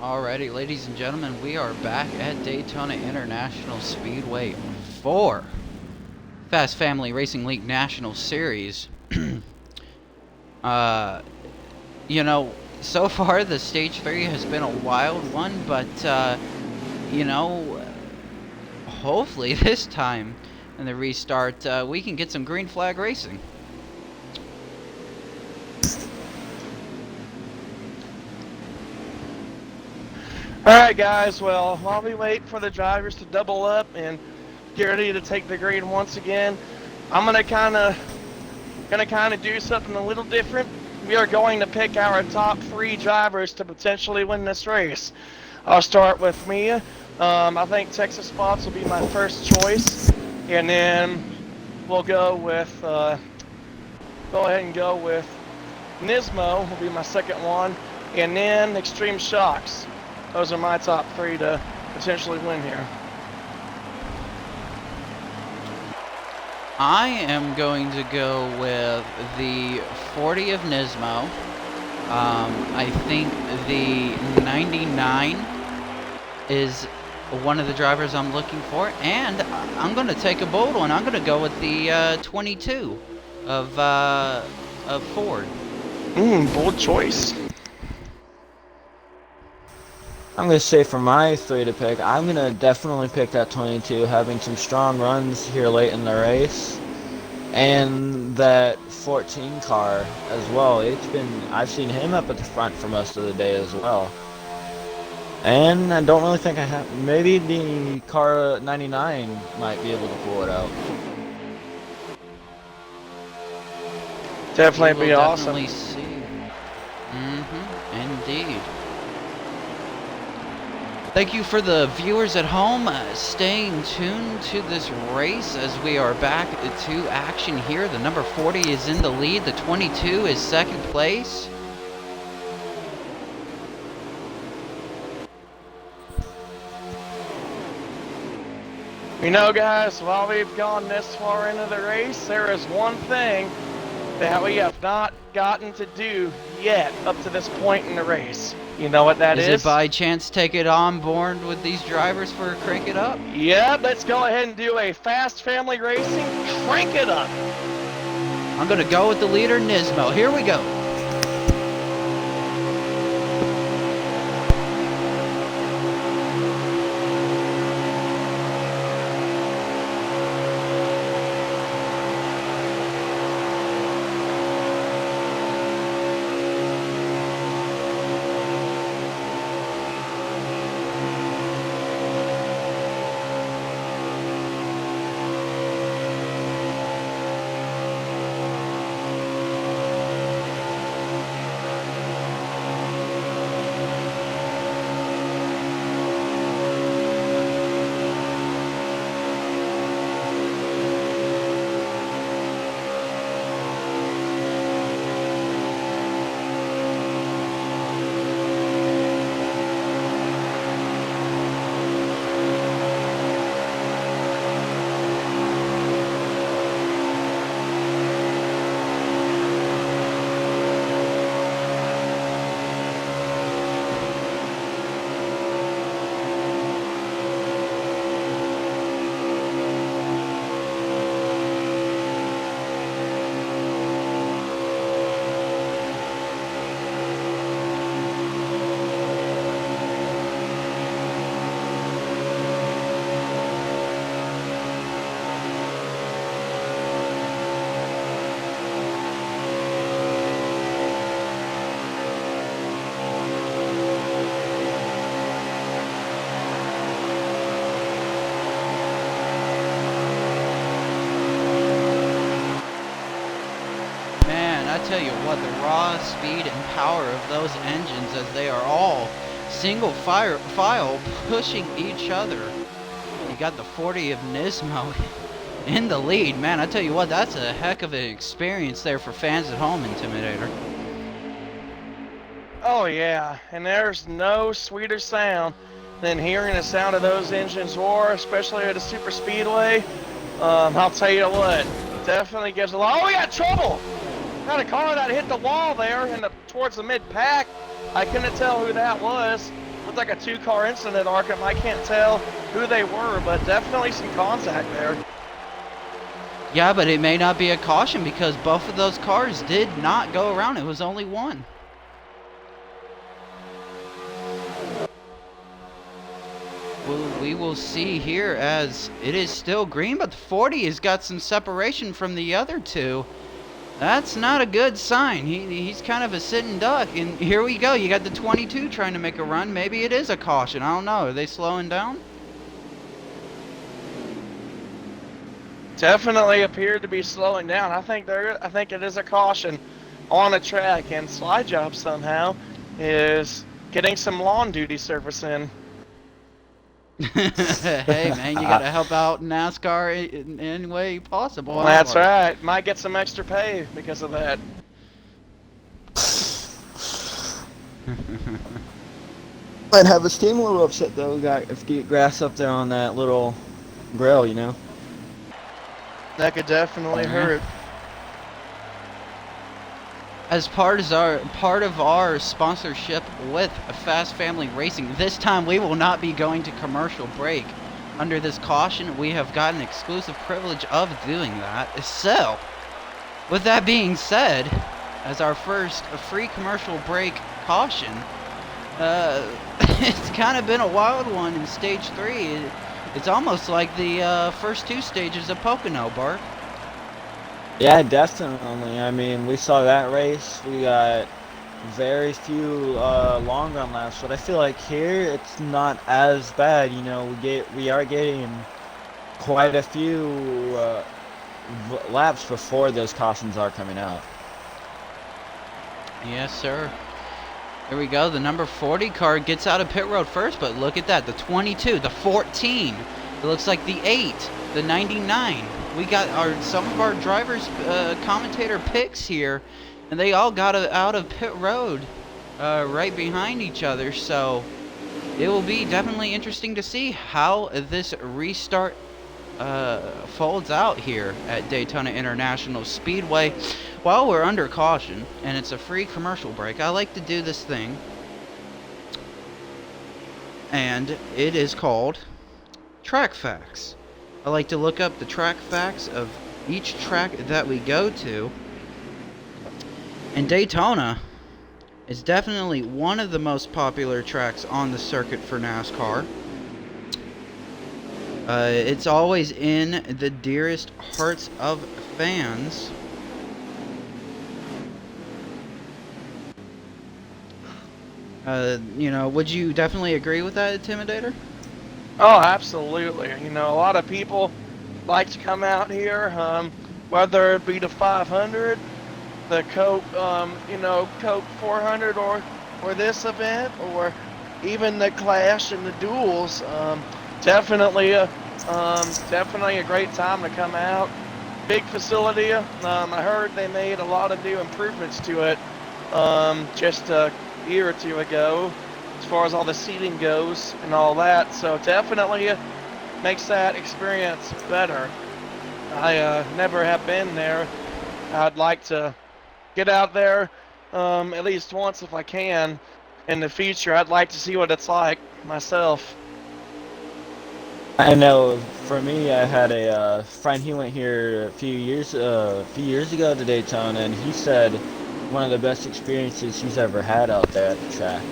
Alrighty, ladies and gentlemen, we are back at Daytona International Speedway for Fast Family Racing League National Series. uh, you know, so far the stage 3 has been a wild one, but, you know, hopefully this time in the restart, we can get some green flag racing. Alright guys, well, while we wait for the drivers to double up and get ready to take the green once again, I'm gonna kinda do something a little different. We are going to pick our top 3 drivers to potentially win this race. I'll start with me. I think Texas Spots will be my first choice, and then we'll go with go ahead and go with Nismo will be my second one, and then Extreme Shocks. Those are my top 3 to potentially win here. I am going to go with the 40 of Nismo. I think the 99 is one of the drivers I'm looking for, and I'm going to take a bold one. I'm going to go with the 22 of Ford. Bold choice. I'm going to say for my 3 to pick, I'm going to definitely pick that 22, having some strong runs here late in the race. And that 14 car as well. I've seen him up at the front for most of the day as well. And I don't really think I have, maybe the car 99 might be able to pull it out. Definitely be awesome. Definitely see. Indeed. Thank you for the viewers at home staying tuned to this race as we are back to action here. The number 40 is in the lead. The 22 is second place. You know, guys, while we've gone this far into the race, there is one thing that we have not gotten to do yet up to this point in the race. You know what that is? Is it by chance take it on board with these drivers for Crank It Up? Yeah, let's go ahead and do a Fast Family Racing Crank It Up. I'm going to go with the leader, Nismo. Here we go. tell you what, the raw speed and power of those engines as they are all single file pushing each other. You got the 40 of Nismo in the lead. Man, I tell you what, that's a heck of an experience there for fans at home, Intimidator. Oh yeah, and there's no sweeter sound than hearing the sound of those engines roar, especially at a super speedway. I'll tell you what, definitely gives a lot. Oh, we got trouble! Got a car that hit the wall there towards the mid-pack. I couldn't tell who that was. Looked like a two-car incident, Arkham. I can't tell who they were, but definitely some contact there. Yeah, but it may not be a caution because both of those cars did not go around. It was only one. Well, we will see here as it is still green, but the 40 has got some separation from the other two. That's not a good sign. He's kind of a sitting duck. And here we go. You got the 22 trying to make a run. Maybe it is a caution. I don't know. Are they slowing down? Definitely appeared to be slowing down. I think it is a caution on the track, and Slide Job somehow is getting some lawn duty service in. Hey man, you gotta help out NASCAR in any way possible. Well, that's right. Might get some extra pay because of that. Might have his team a little upset though. Got if get grass up there on that little grill, you know. That could definitely hurt. As part of our sponsorship with Fast Family Racing, this time we will not be going to commercial break. Under this caution, we have got an exclusive privilege of doing that. So, with that being said, as our first free commercial break caution, it's kind of been a wild one in Stage 3. It's almost like the first two stages of Pocono, Bart. Yeah, definitely. I mean, we saw that race. We got very few long run laps, but I feel like here it's not as bad. You know, we are getting quite a few laps before those cautions are coming out. Yes, sir. Here we go. The number 40 car gets out of pit road first, but look at that. The 22, the 14. It looks like the 8, the 99. We got some of our drivers' commentator picks here, and they all got out of pit road right behind each other. So it will be definitely interesting to see how this restart folds out here at Daytona International Speedway. While we're under caution, and it's a free commercial break, I like to do this thing, and it is called Track Facts. I like to look up the track facts of each track that we go to, and Daytona is definitely one of the most popular tracks on the circuit for NASCAR. It's always in the dearest hearts of fans. You know, would you definitely agree with that, Intimidator? Oh, absolutely. You know, a lot of people like to come out here, whether it be the 500, the Coke, Coke 400, or this event, or even the Clash and the duels. Definitely a great time to come out. Big facility. I heard they made a lot of new improvements to it just a year or two ago, as far as all the seating goes and all that. So definitely makes that experience better. I never have been there. I'd like to get out there at least once if I can in the future. I'd like to see what it's like myself. I know. For me, I had a friend. He went here a few years ago to Daytona, and he said one of the best experiences he's ever had out there at the track.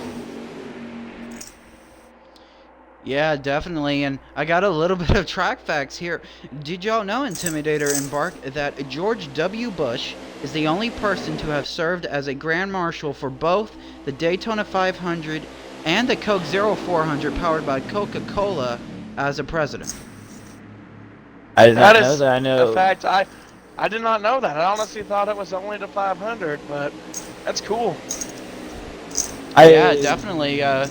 Yeah, definitely, and I got a little bit of track facts here. Did y'all know, Intimidator and Bark, that George W. Bush is the only person to have served as a Grand Marshal for both the Daytona 500 and the Coke 0400 powered by Coca-Cola as a president? I did not know that. I know. In fact, I did not know that. I honestly thought it was only the 500, but that's cool. Yeah, definitely. I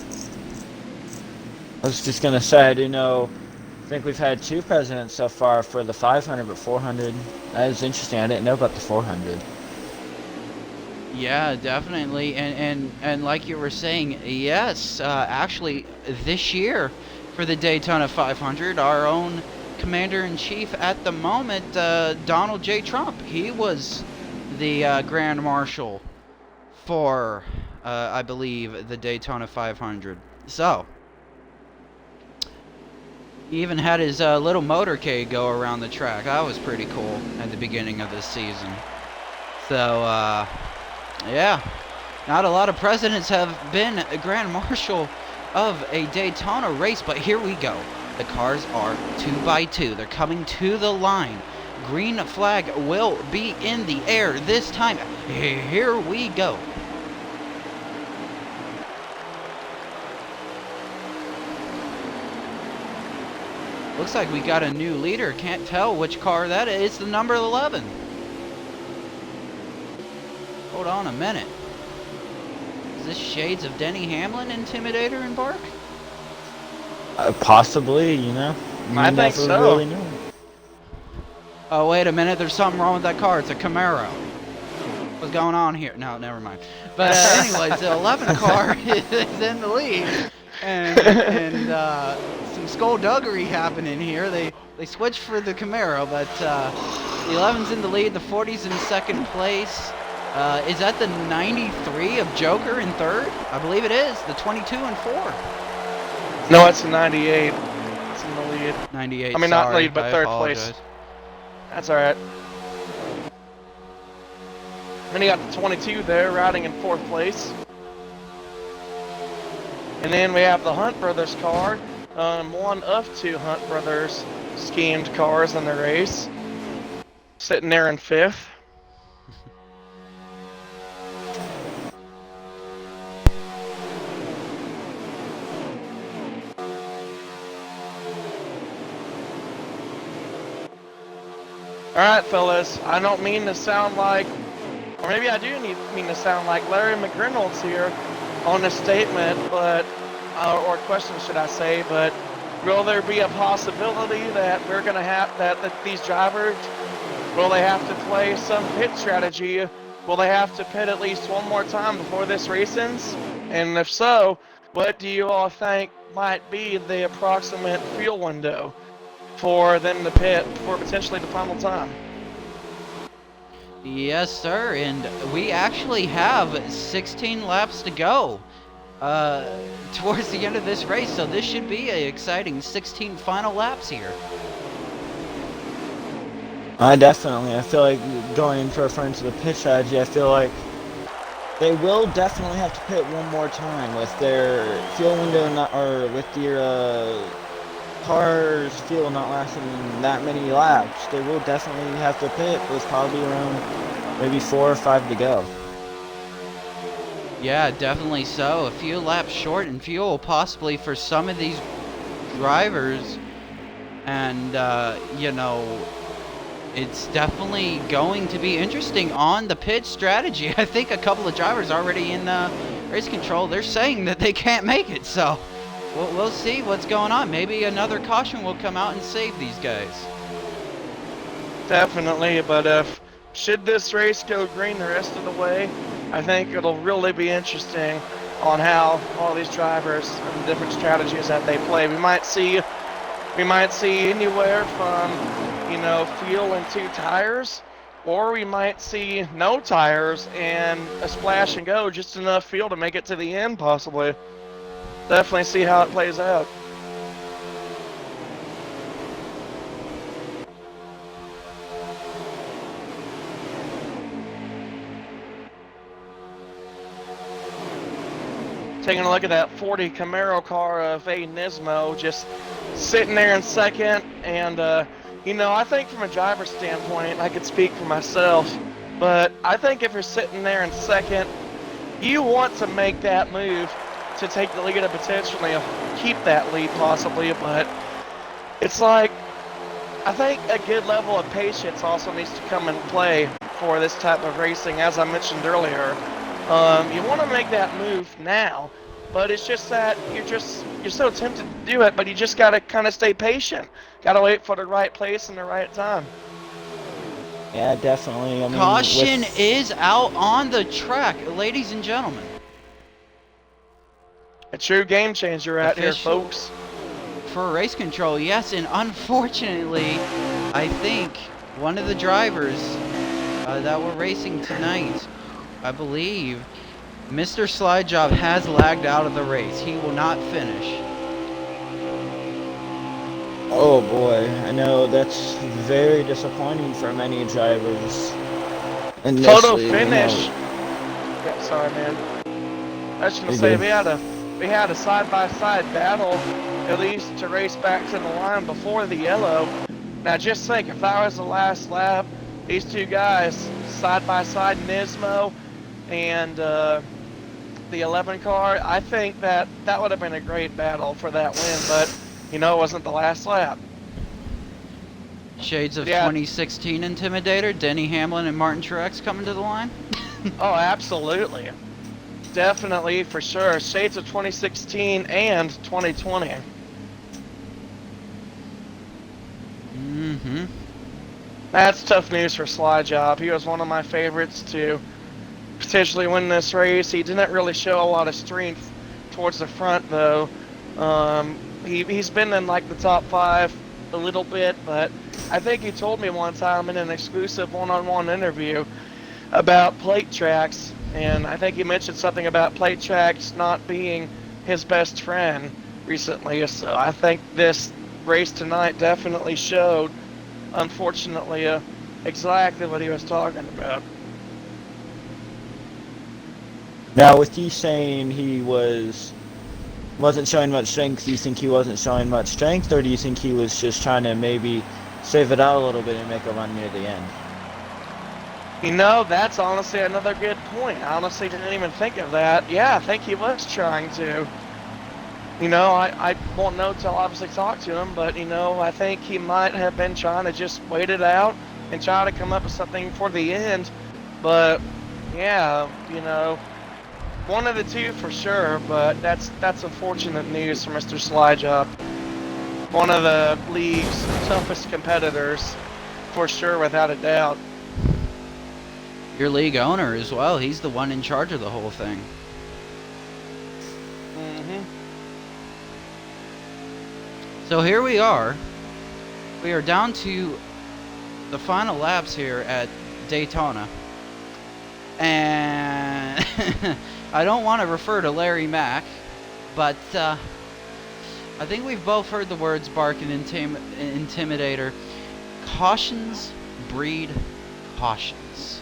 was just gonna say, I do know. I think we've had 2 presidents so far for the 500, but 400. That is interesting. I didn't know about the 400. Yeah, definitely. And like you were saying, yes, actually, this year for the Daytona 500, our own commander-in-chief at the moment, Donald J. Trump, he was the Grand Marshal for, I believe, the Daytona 500. So, he even had his little motorcade go around the track. That was pretty cool at the beginning of this season. So, yeah, not a lot of presidents have been a Grand Marshal of a Daytona race, but here we go. The cars are 2x2. They're coming to the line. Green flag will be in the air this time. Here we go. Looks like we got a new leader. Can't tell which car that is. It's the number 11. Hold on a minute. Is this shades of Denny Hamlin, Intimidator and Bark? Possibly, you know. I think so. Really know. Oh, wait a minute. There's something wrong with that car. It's a Camaro. What's going on here? No, never mind. But anyways, the 11 car is in the lead. And some skullduggery happening here. They switched for the Camaro, but the 11's in the lead. The 40's in second place. Is that the 93 of Joker in third? I believe it is. The 22 and 4. No, it's a 98. It's in the lead. 98. I mean, not lead, but third place. Apologize. That's all right. Then you got the 22 there, riding in fourth place. And then we have the Hunt Brothers car, one of 2 Hunt Brothers schemed cars in the race, sitting there in fifth. Alright, fellas, I don't mean to sound like, or maybe I do mean to sound like Larry McReynolds here on a statement, but, or question should I say, but will there be a possibility that we're going to have, that these drivers, will they have to play some pit strategy? Will they have to pit at least one more time before this race ends? And if so, what do you all think might be the approximate fuel window for them to pit for potentially the final time? Yes, sir, and we actually have 16 laps to go towards the end of this race, so this should be an exciting 16 final laps here. I feel like going into referring to the pit strategy, I feel like they will definitely have to pit one more time with their fuel window or with their car's fuel not lasting that many laps. They will definitely have to pit with probably around maybe 4 or 5 to go. Yeah, definitely so. A few laps short in fuel possibly for some of these drivers, and you know, it's definitely going to be interesting on the pit strategy. I think a couple of drivers already in race control, they're saying that they can't make it, so we'll see what's going on. Maybe another caution will come out and save these guys. Definitely, but should this race go green the rest of the way, I think it'll really be interesting on how all these drivers and the different strategies that they play. We might see anywhere from, you know, fuel and 2 tires, or we might see no tires and a splash and go, just enough fuel to make it to the end possibly. Definitely see how it plays out. Taking a look at that 40 Camaro car of A. Nismo, just sitting there in second, and you know, I think from a driver's standpoint, I could speak for myself, but I think if you're sitting there in second, you want to make that move to take the lead and potentially keep that lead possibly, but it's like, I think a good level of patience also needs to come into play for this type of racing, as I mentioned earlier. You want to make that move now, but it's just that you're so tempted to do it, but you just got to kind of stay patient. Got to wait for the right place and the right time. Yeah, definitely. I mean, Caution with is out on the track, ladies and gentlemen. A true game changer out here, Official folks. for race control, yes, and unfortunately, I think one of the drivers that were racing tonight, I believe, Mr. Slidejob has lagged out of the race. He will not finish. oh boy, I know that's very disappointing for many drivers. Photo Initially, finish. Yeah, sorry, man. I was gonna you're say good. we had a side-by-side battle, at least to race back to the line before the yellow. Now just think, if that was the last lap, these two guys side-by-side, Nismo and the 11 car, I think that would have been a great battle for that win, but you know, it wasn't the last lap. Shades of Yeah. 2016 Intimidator, Denny Hamlin and Martin Truex coming to the line. Oh, absolutely. Definitely, for sure. Shades of 2016 and 2020. Mm-hmm. That's tough news for Slyjob. He was one of my favorites to potentially win this race. He didn't really show a lot of strength towards the front, though. He's been in like the top 5 a little bit, but I think he told me one time in an exclusive one-on-one interview about plate tracks, and I think he mentioned something about plate tracks not being his best friend recently. So I think this race tonight definitely showed, unfortunately, exactly what he was talking about. Now, with you saying he wasn't showing much strength, do you think he wasn't showing much strength, or do you think he was just trying to maybe save it out a little bit and make a run near the end? You know, that's honestly another good point. I honestly didn't even think of that. Yeah, I think he was trying to. You know, I won't know till I obviously talk to him, but, you know, I think he might have been trying to just wait it out and try to come up with something for the end. But, yeah, you know, one of the two for sure, but that's unfortunate news for Mr. Slyjob. One of the league's toughest competitors, for sure, without a doubt. Your league owner as well. He's the one in charge of the whole thing. Mm-hmm. So here we are. We are down to the final laps here at Daytona. And I don't want to refer to Larry Mack, but I think we've both heard the words Bark and Intimidator. Cautions breed cautions.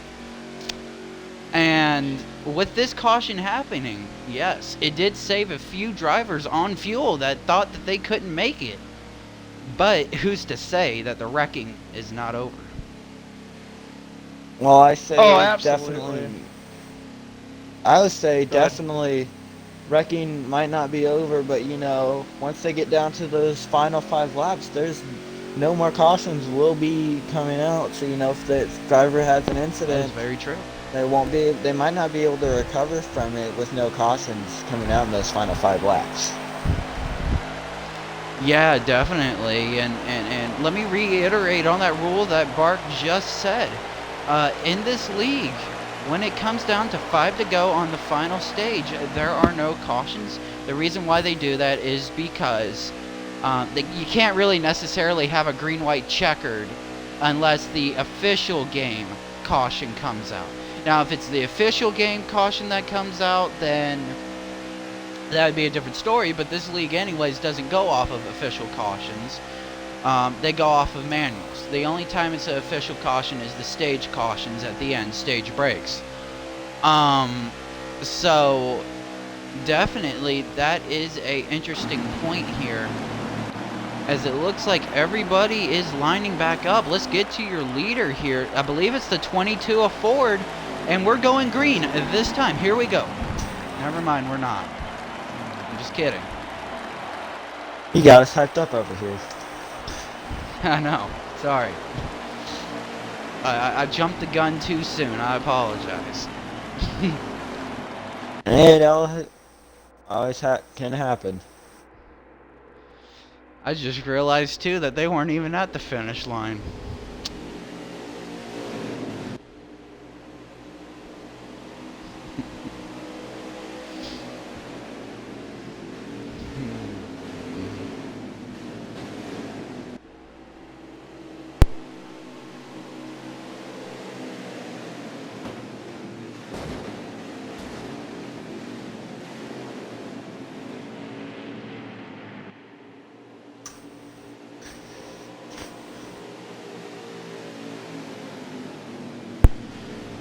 And with this caution happening, yes, it did save a few drivers on fuel that thought that they couldn't make it. But who's to say that the wrecking is not over? Well, I say Absolutely. definitely. I would say Go ahead. definitely wrecking might not be over, but you know, once they get down to those final 5 laps, there's no more cautions will be coming out. So you know, if the driver has an That incident, is very true. they might not be able to recover from it with no cautions coming out in those final 5 laps. Yeah, definitely. And let me reiterate on that rule that Bark just said. In this league, when it comes down to 5 to go on the final stage, there are no cautions. The reason why they do that is because you can't really necessarily have a green-white checkered unless the official game caution comes out. Now, if it's the official game caution that comes out, then that would be a different story, but this league anyways doesn't go off of official cautions. They go off of manuals. The only time it's an official caution is the stage cautions at the end, stage breaks. So definitely that is a interesting point here, as it looks like everybody is lining back up. Let's get to your leader here. I believe it's the 22 of Ford, and we're going green this time. Here we go. Never mind, we're not. I'm just kidding. He got us hyped up over here. I know. Sorry. I jumped the gun too soon. I apologize. It always can happen. I just realized too that they weren't even at the finish line.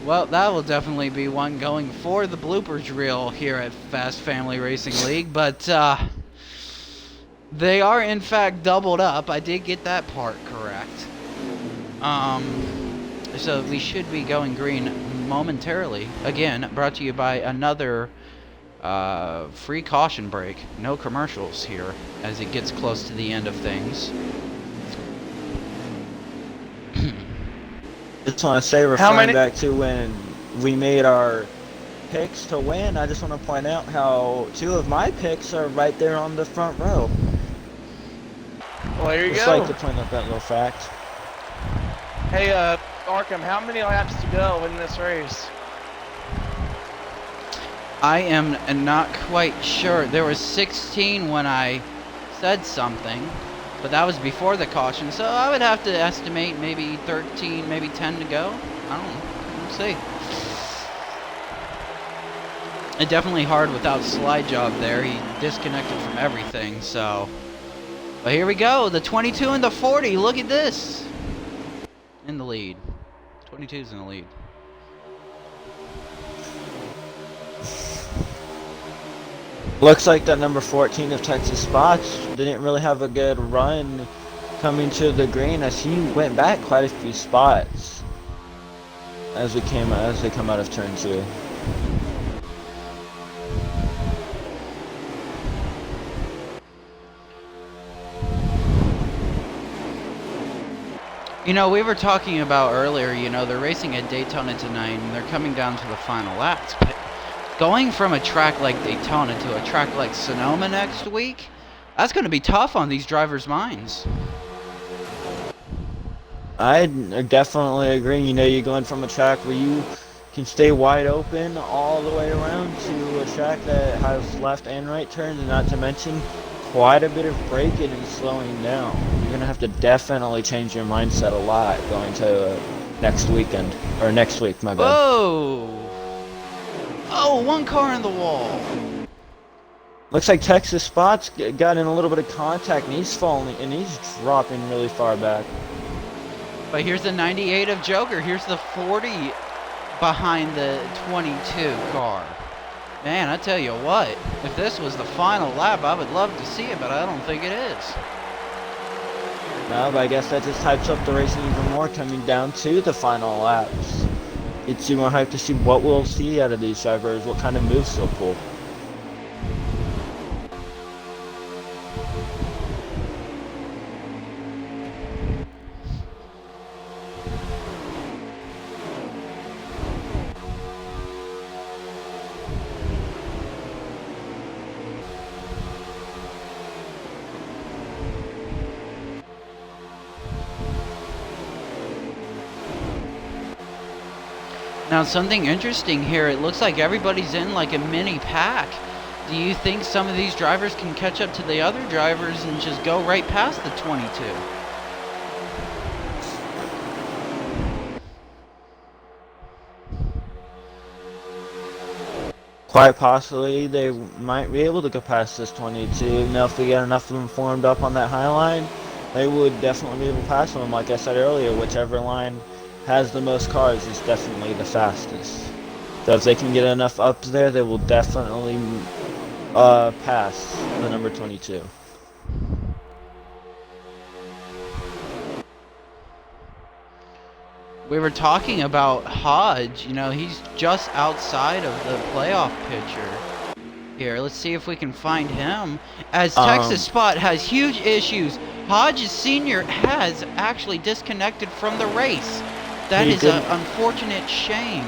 Well, that will definitely be one going for the bloopers reel here at Fast Family Racing League, but they are in fact doubled up. I did get that part correct. So we should be going green momentarily. Again, brought to you by another free caution break. No commercials here as it gets close to the end of things. Just want to say, referring back to when we made our picks to win, I just want to point out how 2 of my picks are right there on the front row. Well, there you just go. Just like to point out that little fact. Hey, Arkham, how many laps to go in this race? I am not quite sure. There was 16 when I said something, but that was before the caution, so I would have to estimate maybe 13, maybe 10 to go. I don't know. We'll see. It's definitely hard without slide job there. He disconnected from everything, so. But here we go. The 22 and the 40. Look at this. In the lead. 22's in the lead. Looks like that number 14 of Texas Spots didn't really have a good run coming to the green, as he went back quite a few spots as they come out of turn 2. You know, we were talking about earlier, you know, they're racing at Daytona tonight and they're coming down to the final laps. But going from a track like Daytona to a track like Sonoma next week, that's going to be tough on these drivers' minds. I definitely agree. You know, you're going from a track where you can stay wide open all the way around to a track that has left and right turns, and not to mention quite a bit of braking and slowing down. You're going to have to definitely change your mindset a lot going to next weekend. Or next week, my bad. Whoa! Oh, one car in the wall. Looks like Texas Spots got in a little bit of contact, and he's falling, and he's dropping really far back. But here's the 98 of Joker. Here's the 40 behind the 22 car. Man, I tell you what, if this was the final lap, I would love to see it, but I don't think it is. No, but I guess that just hypes up the racing even more coming down to the final laps. It's more hype to see what we'll see out of these drivers, what kind of moves they'll pull. Now, something interesting here, it looks like everybody's in like a mini pack. Do you think some of these drivers can catch up to the other drivers and just go right past the 22? Quite possibly, they might be able to go past this 22. Now, if we get enough of them formed up on that high line, they would definitely be able to pass them. Like I said earlier, whichever line has the most cars is definitely the fastest. So if they can get enough up there, they will definitely pass the number 22. We were talking about Hodge, you know, he's just outside of the playoff picture. Here, let's see if we can find him. As Um, Texas Spot has huge issues, Hodges Sr. has actually disconnected from the race. That He is an didn't- unfortunate shame.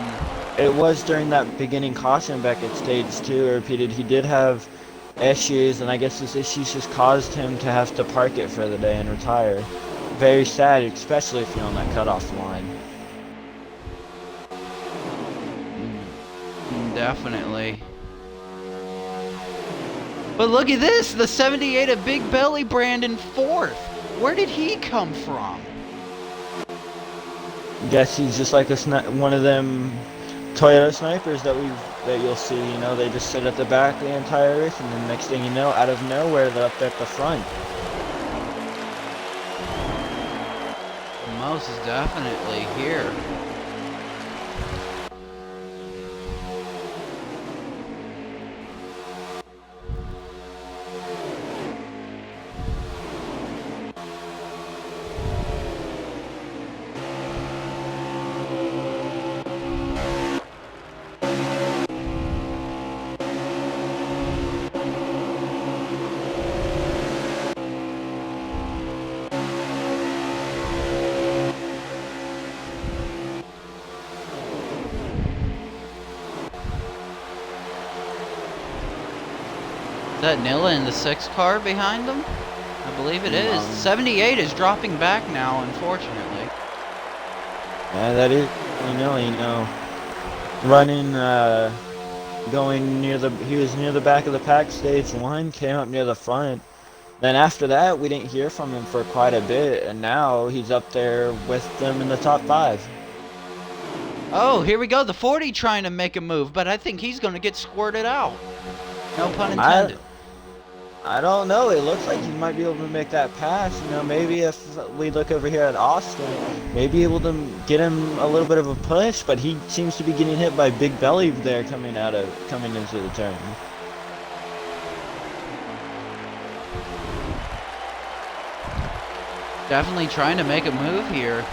It was during that beginning caution back at stage 2, repeated. He did have issues, and I guess his issues just caused him to have to park it for the day and retire. Very sad, especially if you're on that cutoff line. Definitely. But look at this, the 78 of Big Belly Brandon 4th. Where did he come from? Guess he's just like one of them Toyota snipers that you'll see. You know, they just sit at the back the entire race, and then next thing you know, out of nowhere, they're up at the front. Most definitely here. Is that Nilla in the 6 car behind them? I believe it is. 78 is dropping back now, unfortunately. Yeah, that is, you know, running, going near he was near the back of the pack stage 1, came up near the front. Then after that, we didn't hear from him for quite a bit, and now he's up there with them in the top 5. Oh, here we go. The 40 trying to make a move, but I think he's going to get squirted out. No pun intended. I don't know. It looks like he might be able to make that pass. You know, maybe if we look over here at Austin, maybe able to get him a little bit of a push, but he seems to be getting hit by Big Belly there coming into the turn. Definitely trying to make a move here.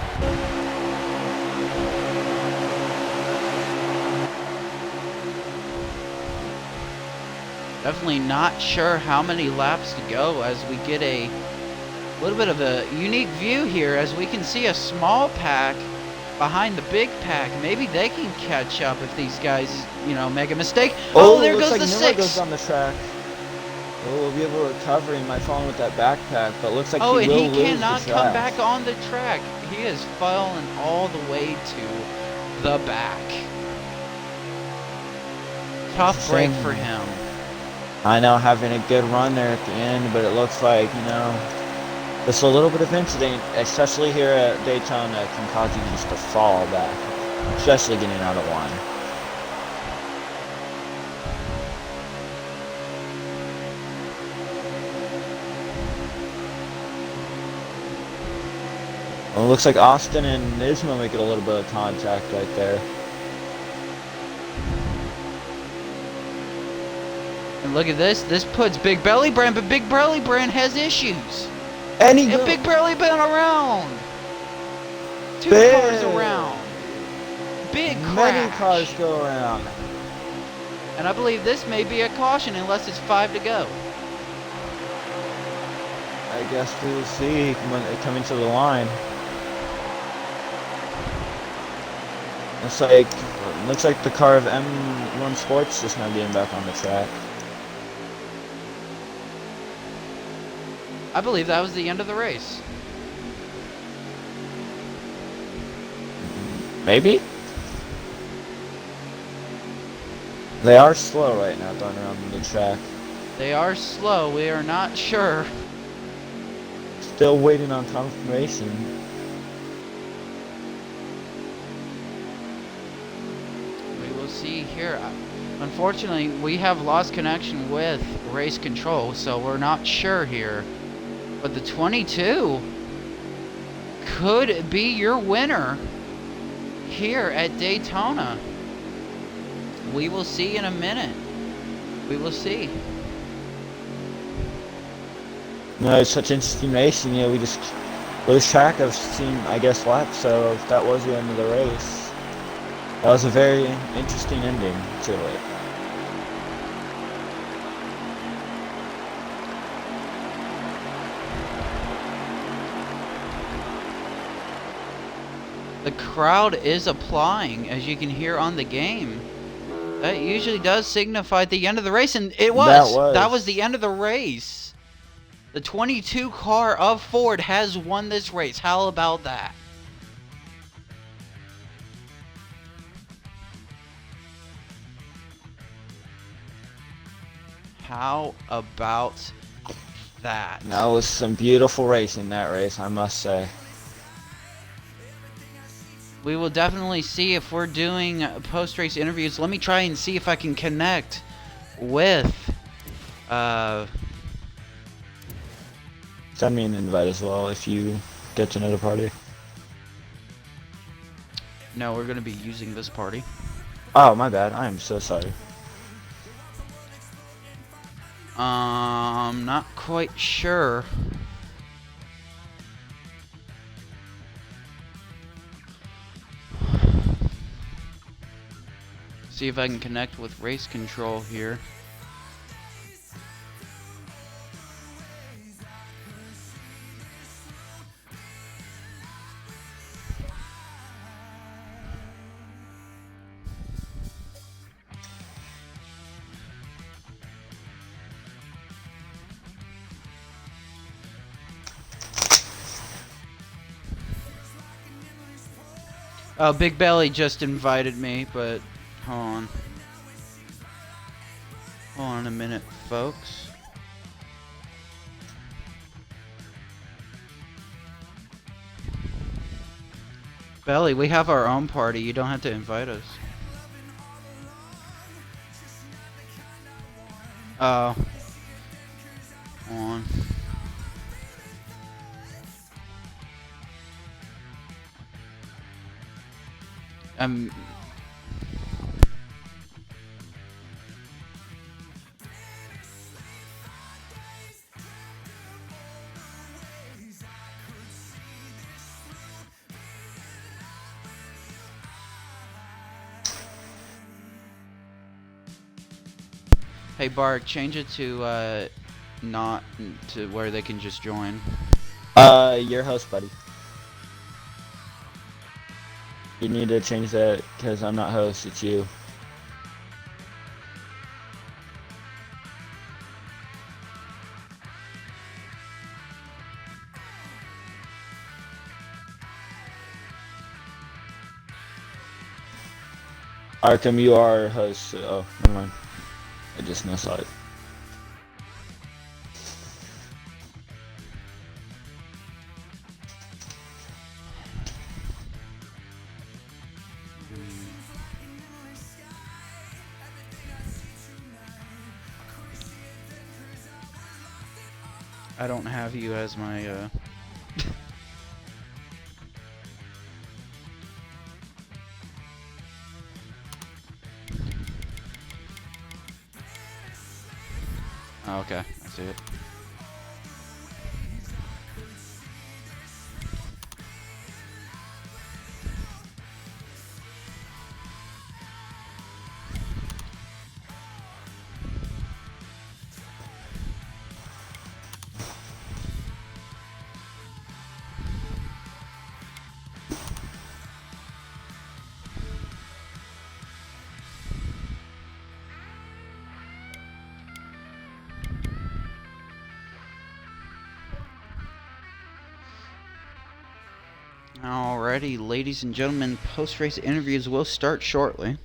Definitely not sure how many laps to go as we get a little bit of a unique view here, as we can see a small pack behind the big pack. Maybe they can catch up if these guys, you know, make a mistake. Oh, there goes the 6. Goes on the track. Oh, we'll be able to recover. He might fall in with that backpack, but looks like oh, he and will he lose cannot the come track. back on the track. He has fallen all the way to the back. Tough break for him. I know, having a good run there at the end, but it looks like, you know, just a little bit of incident, especially here at Daytona, can cause you just to fall back, especially getting out of line. Well, it looks like Austin and Nismo make it a little bit of contact right there. And look at this. This puts Big Belly Brand, but Big Belly Brand has issues. And Big Belly been around. 2 Big. cars around. Big crash. Many cars go around. And I believe this may be a caution unless it's 5 to go. I guess we will see when they come into the line. Looks like the car of M1 Sports just now getting back on the track. I believe that was the end of the race. Maybe? They are slow right now going around the track. They are slow. We are not sure. Still waiting on confirmation. We will see here. Unfortunately, we have lost connection with race control, so we're not sure here. But the 22 could be your winner here at Daytona. We will see in a minute. We will see. No, it's such interesting racing. You know, we just lose track of I guess, laps. So if that was the end of the race, that was a very interesting ending to it. The crowd is applying, as you can hear on the game. That usually does signify the end of the race, and it was. That was the end of the race. The 22 car of Ford has won this race. How about that? How about that? That was some beautiful racing, that race, I must say. We will definitely see if we're doing post-race interviews. Let me try and see if I can connect with Send me an invite as well if you get to know the party. No, we're going to be using this party. Oh, my bad. I am so sorry. Not quite sure. See if I can connect with race control here. Big Belly just invited me, but hold on. Hold on a minute, folks. Belly, we have our own party. You don't have to invite us. Oh. Hold on. Hey Bark, change it to not to where they can just join. Your host, buddy. You need to change that because I'm not host, it's you. Arkham, you are host. Oh, never mind. I just now saw it. I don't have you as my Oh, okay, I see it. Alrighty, ladies and gentlemen, post-race interviews will start shortly.